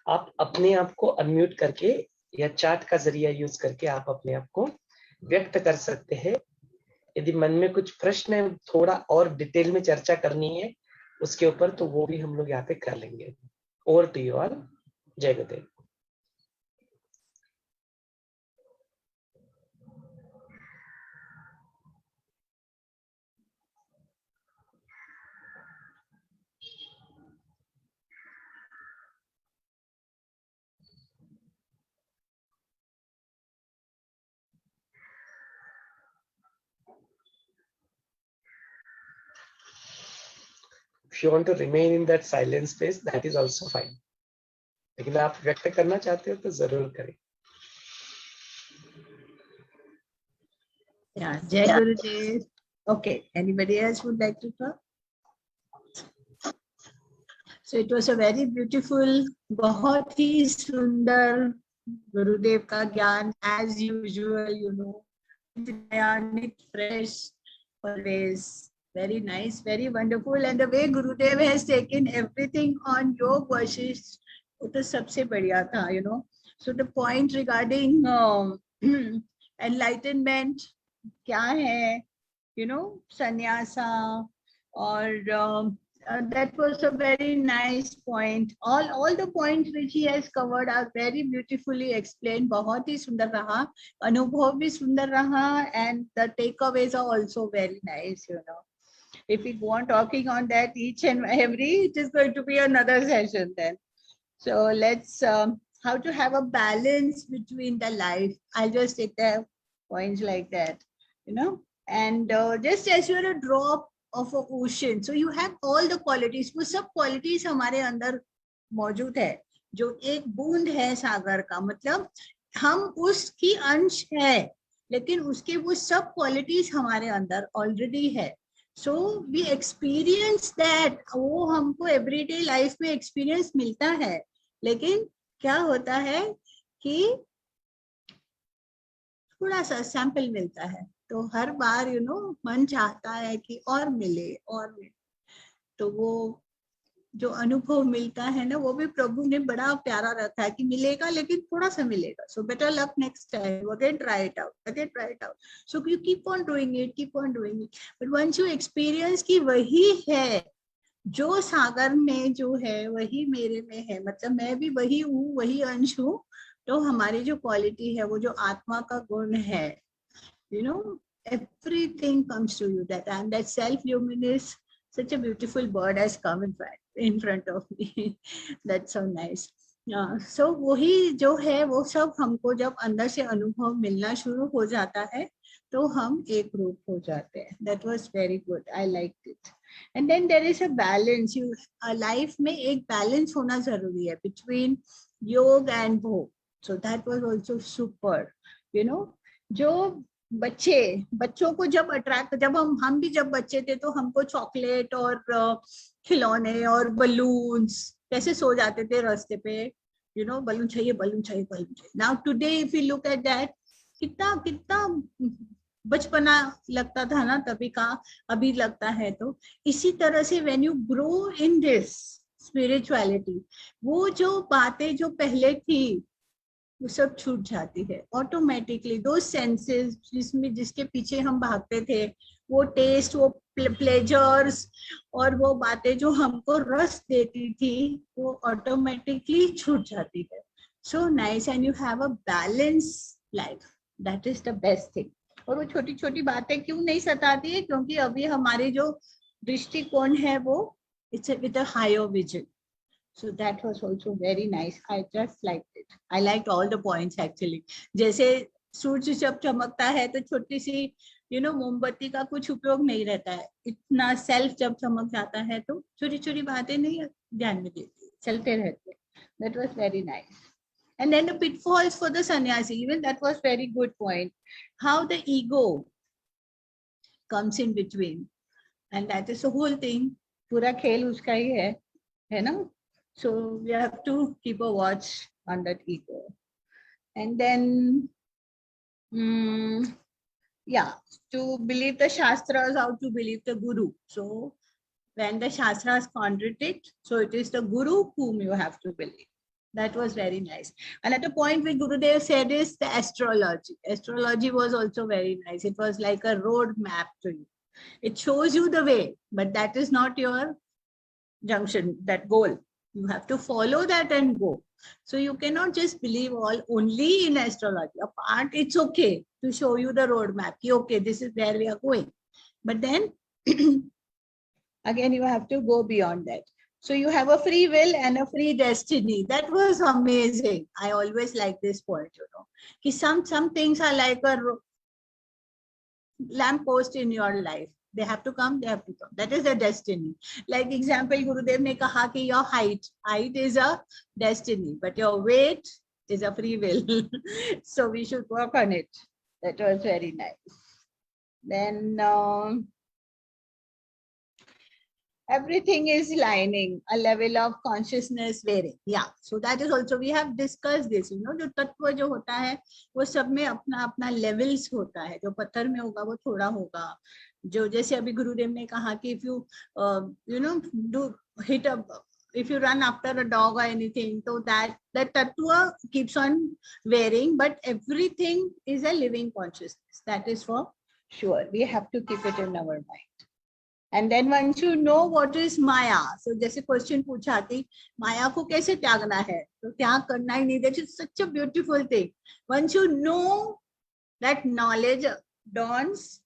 S1: आप अपने आप को अनम्यूट करके या चैट का जरिया यूज करके आप अपने आप को व्यक्त कर सकते हैं। यदि मन में कुछ प्रश्न थोड़ा और डिटेल में चर्चा करनी है उसके ऊपर, तो वो भी हम लोग यहाँ पे कर लेंगे। Over to you all. जय Gurudev. If you want to remain in that silent space, that is also fine. लेकिन आप व्यक्त करना चाहते हो तो जरूर करें।
S19: Yeah, Jai Gurudev. Okay, anybody else would like to talk? So it was a very beautiful, बहुत ही सुंदर गुरुदेव का ज्ञान, as usual, you know, fresh, always. Very nice, very wonderful. And the way Gurudev has taken everything on Yoga Vashisht, वो तो सबसे बढ़िया था, you know. So the point regarding enlightenment क्या है, you know, sannyasa, or that was a very nice point. All the points which he has covered are very beautifully explained. बहुत ही सुंदर रहा, अनुभव भी सुंदर रहा, and the takeaways are also very nice, you know. If we go on talking on that each and every, it is going to be another session then. So let's how to have a balance between the life. I'll just take the points like that, you know. And just as you're a drop of an ocean, so you have all the qualities. वो सब qualities हमारे अंदर मौजूद है। जो एक बूंद है सागर का, मतलब हम उसकी अंश है, लेकिन उसके वो सब qualities हमारे अंदर already है। So we experience that, वो हमको everyday life में experience मिलता है, लेकिन क्या होता है कि थोड़ा सा सैंपल मिलता है, तो हर बार you know मन चाहता है कि और मिले और मिले। तो वो जो अनुभव मिलता है ना, वो भी प्रभु ने बड़ा प्यारा रखा है कि मिलेगा, लेकिन थोड़ा सा मिलेगा। So better luck next time, again try it out, again try it out. So you keep on doing it, keep on doing it. But once you experience कि वही है जो सागर में जो है, वही मेरे में है, मतलब मैं भी वही हूँ, वही अंश हूँ, तो हमारी जो क्वालिटी है, वो जो आत्मा का गुण है, you know, everything comes to you. That and that self-luminous, such a beautiful bird has come in front of me. That's so nice. So वही जो है, वो सब हमको जब अंदर से अनुभव मिलना शुरू हो जाता है, तो हम एक रूप हो जाते हैं. That was very good. I liked it. And then there is a balance. Life में एक balance होना जरूरी है between योग and भोग. So that was also super. You know, जो बच्चों को जब अट्रैक्ट, जब हम भी जब बच्चे थे तो हमको चॉकलेट और खिलौने और बलून्स, कैसे सो जाते थे रास्ते पे, यू नो, बलून चाहिए, बलून चाहिए, बलून चाहिए. Now today if you look at that, कितना बचपना लगता था ना तभी का, अभी लगता है. तो इसी तरह से when you grow in this spirituality, वो जो बातें जो पहले थी वो सब छूट जाती है ऑटोमेटिकली. दो सेंसेस जिसके पीछे हम भागते थे, वो टेस्ट, वो प्लेजर्स और वो बातें जो हमको रस देती थी, वो ऑटोमेटिकली छूट जाती है. So nice. And you have a balance life. That is the best thing. और वो छोटी छोटी बातें क्यों नहीं सताती है? क्योंकि अभी हमारे जो दृष्टिकोण है वो it's with a higher vision. So that was also very nice. I just liked it. I liked all the points actually. जैसे सूरज जब चमकता है तो छोटी सी मोमबत्ती का कुछ उपयोग नहीं रहता है. इतना सेल्फ जब चमक जाता है तो छोटी छोटी बातें नहीं ध्यान में देती, चलते रहते. That was very nice. And then the pitfalls for the sannyasi, even that was very good point. How the ego comes in between. And that is the whole thing. Pura khel uska hi hai na? So we have to keep a watch on that ego. And then, yeah, to believe the Shastras, how to believe the Guru. So when the Shastras contradict, so it is the Guru whom you have to believe. That was very nice. Another point which Gurudev said is the astrology. Astrology was also very nice. It was like a road map to you. It shows you the way, but that is not your junction, that goal. You have to follow that and go. So you cannot just believe all only in astrology. A part, it's okay to show you the road map. Okay, this is where we are going. But then again, you have to go beyond that. So you have a free will and a free destiny. That was amazing. I always like this point, you know. Some things are like a lamppost in your life. They have to come, they have to come. That is the destiny. Like example, Gurudev ne kaha ki your height is a destiny, but your weight is a free will. So we should work on it. That was very nice. Then everything is lining, a level of consciousness varying. Yeah, so that is also, we have discussed this, you know, जो तत्व जो होता है वो सब में अपना अपना levels होता है. जो पत्थर में होगा वो थोड़ा होगा. जो जैसे अभी गुरुदेव ने कहा कि if you you know do hit a, if you run after a dog or anything, so that tattva keeps on varying, but everything is a living consciousness. That is for sure. We have to keep it in our mind. And then once you know what is Maya, so जैसे question पूछा कि माया को कैसे त्यागना है, तो त्याग करना ही नहीं. That is such a beautiful thing. Once you know that knowledge dawns,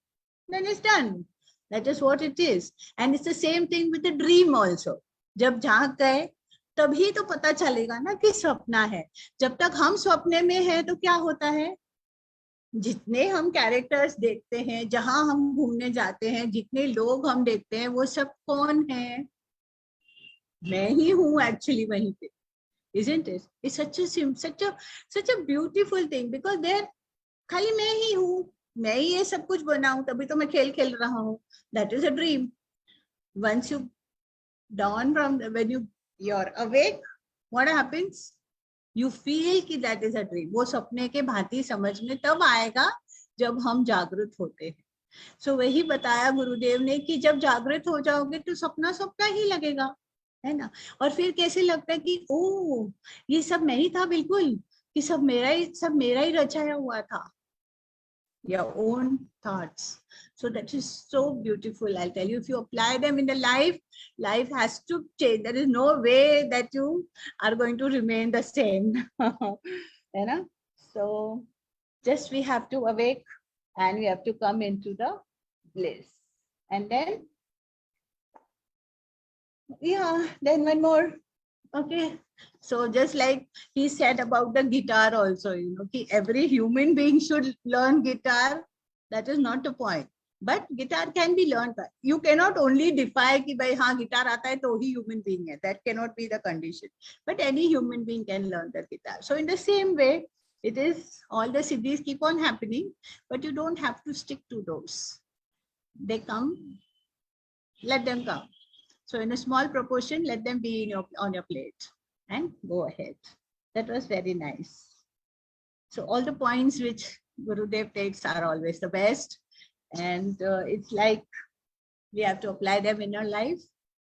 S19: then it's done. That is what it is. And it's the same thing with the dream also. जब जाग गए तभी तो पता चलेगा ना कि सपना है. जब तक हम सपने में है तो क्या होता है, जितने हम कैरेक्टर्स देखते हैं, जहां हम घूमने जाते हैं, जितने लोग हम देखते हैं, वो सब कौन है? मैं ही हूँ एक्चुअली वहीं पे. Isn't it? It's such a beautiful thing, because there खाली मैं ही हूँ, मैं ही ये सब कुछ बनाऊं, तभी तो मैं खेल खेल रहा हूँ. That is a dream. Once you dawn from when you're awake, what happens? You feel कि that is a dream. वो सपने के भांति समझ में तब आएगा जब हम जागृत होते हैं. So वही बताया गुरुदेव ने कि जब जागृत हो जाओगे तो सपना सपना ही लगेगा, है ना. और फिर कैसे लगता है कि ओ ये सब मैं ही था, बिल्कुल कि सब मेरा ही रचाया हुआ था. Your own thoughts. So that is so beautiful. I'll tell you, if you apply them in the life has to change. There is no way that you are going to remain the same. You know? So just we have to awake and we have to come into the bliss. And then, yeah, then one more. Okay. So just like he said about the guitar also, you know, every human being should learn guitar. That is not the point. But guitar can be learned. You cannot only defy कि भाई हाँ guitar आता है तो ही human being है. That cannot be the condition. But any human being can learn the guitar. So in the same way, it is all the siddhis keep on happening, but you don't have to stick to those. They come, let them come. So in a small proportion, let them be in on your plate and go ahead. That was very nice. So all the points which Gurudev takes are always the best. And it's like we have to apply them in our life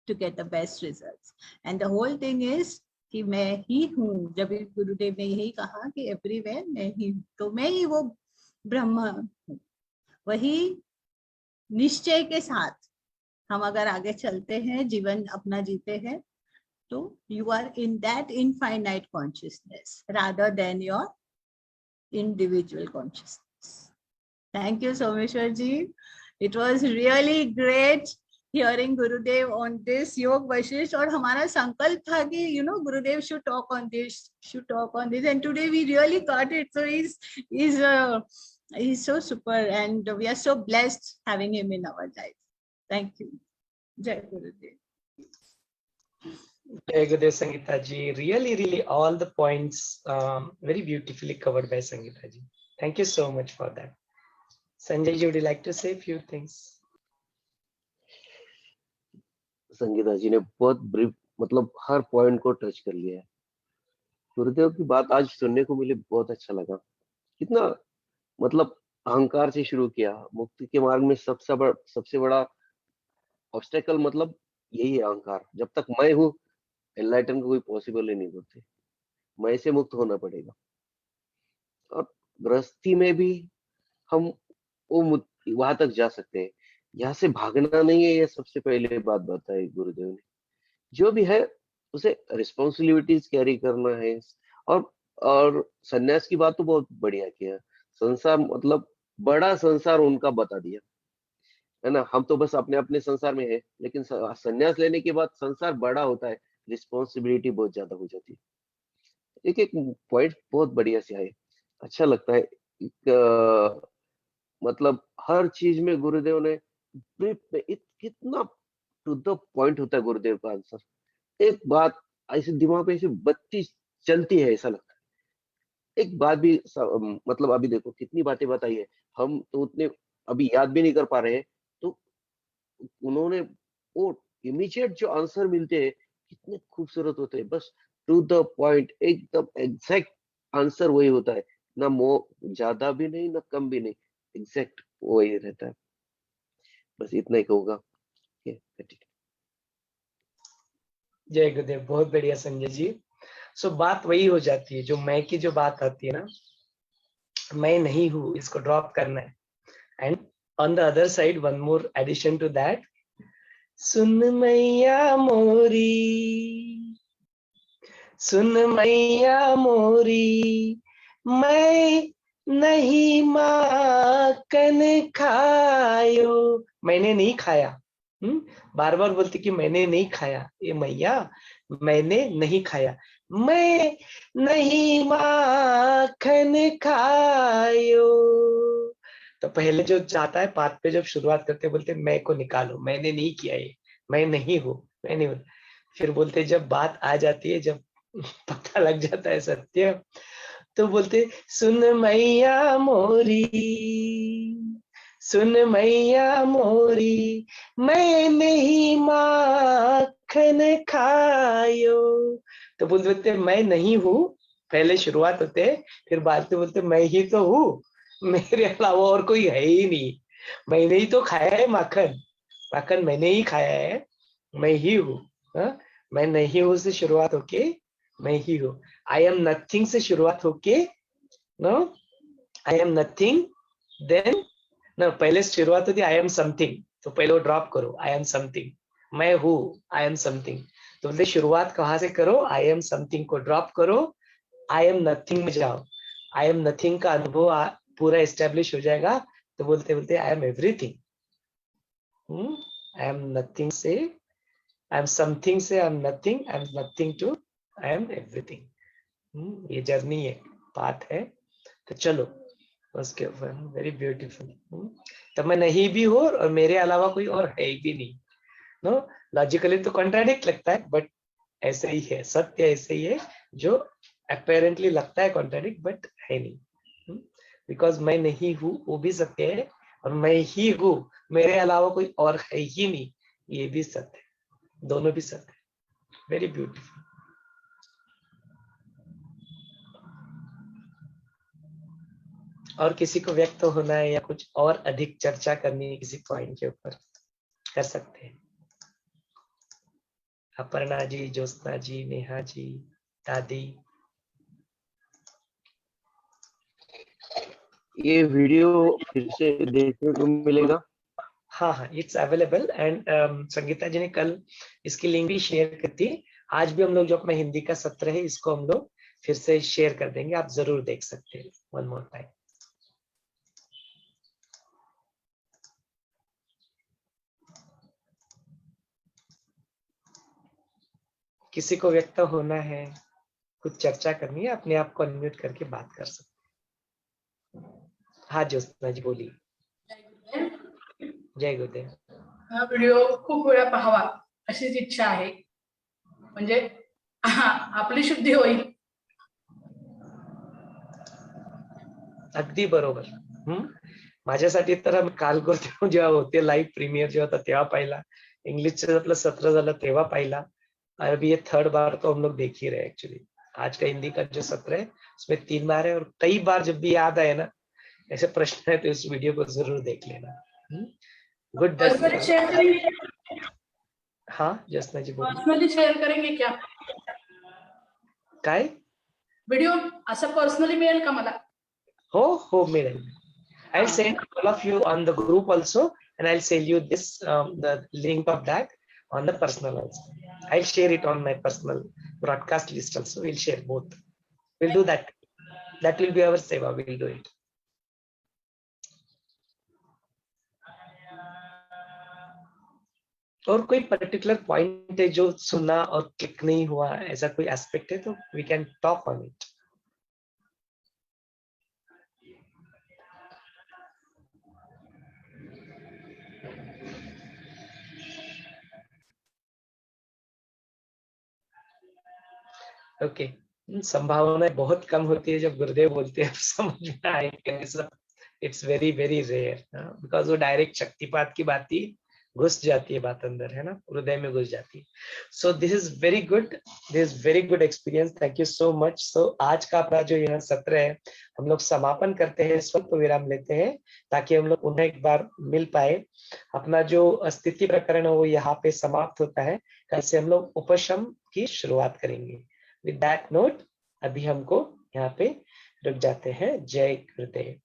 S19: to get the best results. And the whole thing is कि मैं ही हूँ. जब गुरुदेव ने यही कहा कि everywhere मैं ही, तो मैं ही वो ब्रह्म हूँ. वही निश्चय के साथ हम अगर आगे चलते हैं, जीवन अपना जीते हैं, तो you are in that infinite consciousness rather than your individual consciousness. Thank you, Someshwar ji. It was really great hearing Gurudev on this Yog Vashisht. और हमारा संकल्प था कि you know Gurudev should talk on this, and today we really got it. So he's so super, and we are so blessed having him in our life. Thank you. Jai Gurudev.
S1: Jai Gurudev Sangeeta ji. Really, all the points very beautifully covered by Sangeeta ji. Thank you so much for that. Sanjay ji, would you like to say a few things?
S20: Sangeeta जी ने बहुत brief मतलब हर point को touch कर लिया है। गुरुदेव की बात आज सुनने को मिली, बहुत अच्छा लगा। कितना मतलब अहंकार से शुरू किया, मुक्ति के मार्ग में सबसे बड़ा ऑब्स्टेकल मतलब यही है, अहंकार। जब तक मैं हूँ एनलाइटन कोई पॉसिबल ही नहीं होती, मैं से मुक्त होना पड़ेगा। और गृहस्थी में भी हम वो वहां तक जा सकते हैं, यहाँ से भागना नहीं है। ये सबसे पहले बात बताई गुरुदेव ने। जो भी है उसे रिस्पॉन्सिबिलिटीज कैरी करना है। और सन्यास की बात तो बहुत बढ़िया किया। संसार मतलब बड़ा संसार उनका बता दिया है ना। हम तो बस अपने अपने संसार में है, लेकिन सन्यास लेने के बाद संसार बड़ा होता है, रिस्पॉन्सिबिलिटी बहुत ज्यादा हो जाती है। एक एक पॉइंट बहुत बढ़िया से आए, अच्छा लगता है। मतलब हर चीज में गुरुदेव ने ब्रीफ में कितना टू द पॉइंट होता है गुरुदेव का आंसर। एक बात ऐसे दिमाग में ऐसे बत्ती चलती है, ऐसा लगता है। एक बात भी मतलब अभी देखो कितनी बातें बताई है, हम तो उतने अभी याद भी नहीं कर पा रहे हैं। तो उन्होंने वो इमीडिएट जो आंसर मिलते हैं कितने खूबसूरत होते हैं, बस टू द पॉइंट, एकदम एग्जैक्ट आंसर वही होता है, ना ज्यादा भी नहीं ना कम भी नहीं, एग्जैक्ट वही रहता है। बस इतना ही कहूंगा।
S1: जय गुरुदेव, बहुत बढ़िया संजय जी। सो बात वही हो जाती है, जो मैं की जो बात आती है ना, मैं नहीं हूं, इसको ड्रॉप करना है। And on the other side one more addition to that, सुन मैया मोरी, सुन मैया मोरी, मैं नहीं माखन खायो। मैंने नहीं खाया, बार बार बोलती कि मैंने नहीं खाया। ये मैया मैंने नहीं खाया, मैं नहीं माखन खायो। तो पहले जो जाता है पाथ पे, जब शुरुआत करते बोलते मैं को निकालो, मैंने नहीं किया, ये मैं नहीं हूँ, मैं नहीं हूँ। फिर बोलते जब बात आ जाती है, जब पता लग जाता है सत्य, तो बोलते सुन मैया मोरी, सुन मैया मोरी, मैं नहीं माखन खायो। तो बोलते मैं नहीं हूँ, पहले शुरुआत होते, फिर बाद में बोलते मैं ही तो हूँ, मेरे अलावा और कोई है ही नहीं। मैंने ही तो खाया है माखन, माखन मैंने ही खाया है, मैं ही हूँ। मैं नहीं हूँ से शुरुआत होके मैं ही हूँ। आई एम नथिंग से शुरुआत होके no I am nothing, then ना पहले शुरुआत होती आई एम समथिंग, तो पहले वो ड्रॉप करो, आई एम समथिंग, मैं हूँ आई एम समथिंग। तो बोलते शुरुआत कहाँ से करो, आई एम समथिंग को ड्रॉप करो, आई एम नथिंग में जाओ। आई एम नथिंग का अनुभव पूरा एस्टेब्लिश हो जाएगा, तो बोलते बोलते I am everything. I am nothing से, आई एम समथिंग से I am nothing, I am nothing to I am everything. ये जर्नी है, पाथ है। तो चलो उसके ऊपर वेरी ब्यूटीफुल। तो मैं नहीं भी हूँ और मेरे अलावा कोई और है भी नहीं। नो लॉजिकली तो कॉन्ट्राडिक्ट लगता है, बट ऐसे ही है, सत्य ऐसे ही है, जो अपेरेंटली लगता है कॉन्ट्राडिक्ट बट है नहीं। बिकॉज मैं नहीं हूँ वो भी सत्य है, और मैं ही हूँ मेरे अलावा कोई और है ही नहीं, ये भी सत्य है, दोनों भी सत्य है। Very beautiful. और किसी को व्यक्त होना है या कुछ और अधिक चर्चा करनी है किसी पॉइंट के ऊपर, कर सकते हैं। अपर्णा जी, ज्योत्सना जी, नेहा जी, दादी।
S20: ये वीडियो फिर से देखने को मिलेगा?
S1: हाँ, इट्स अवेलेबल। एंड संगीता जी ने कल इसकी लिंक भी शेयर कर दी। आज भी हम लोग जो अपना हिंदी का सत्र है, इसको हम लोग फिर से शेयर कर देंगे, आप जरूर देख सकते हैं वन मोर टाइम। किसी को व्यक्त होना है, कुछ चर्चा करनी है, अपने आप को अनम्यूट करके बात कर सकते हैं। हाँ ज्योत्सना जी बोलिए। जय गुरुदेव।
S21: हा व्हिडिओ खूप वेळा पाहावा अशीच इच्छा आहे, म्हणजे आपली शुद्धी होईल.
S1: अगदी बरोबर. माझ्यासाठी तर काल गुरुदेव जेव्हा होते लाईव्ह प्रीमियर जेव्हा होता तेव्हा पाहिला, इंग्लिशचं आपलं सत्र झालं तेव्हा पाहिला. अभी ये 3rd बार तो हम लोग देख ही रहे एक्चुअली. आज का हिंदी का जो सत्र है उसमें 3 बार है और कई बार जब भी याद आए ना ऐसे प्रश्न है तो इस वीडियो को जरूर देख लेना. गुड.
S21: पर्सनली शेयर करेंगे.
S1: हाँ जसना जी बोलिए.
S21: पर्सनली शेयर करेंगे क्या?
S1: काय?
S21: व्हिडिओ असं पर्सनली मिळेल का मला?
S1: हो मिळेल. I'll send all of you on the group also, and I'll send you this the link of that on the personal also. I'll share it on my personal broadcast list also. We'll share both. We'll do that. That will be our seva. We'll do it. और कोई particular point है जो सुना और click नहीं हुआ, ऐसा कोई एस्पेक्ट है तो we can talk on it. Okay. संभावना बहुत कम होती है जब गुरुदेव बोलते हैं समझ में आएगा. It's very very rare because वो डायरेक्ट शक्तिपात की बात ही घुस जाती है, बात अंदर है ना, हृदय में घुस जाती है. So this is very good experience. Thank you so much. So आज का अपना जो यह सत्र है हम लोग समापन करते हैं, स्वल्प विराम लेते हैं ताकि हम लोग उन्हें एक बार मिल पाए. अपना जो स्थिति प्रकरण है वो यहाँ पे समाप्त होता है. कल से हम लोग उपशम की शुरुआत करेंगे. विद दैट नोट अभी हमको यहाँ पे रुक जाते हैं. जय गुरुदेव.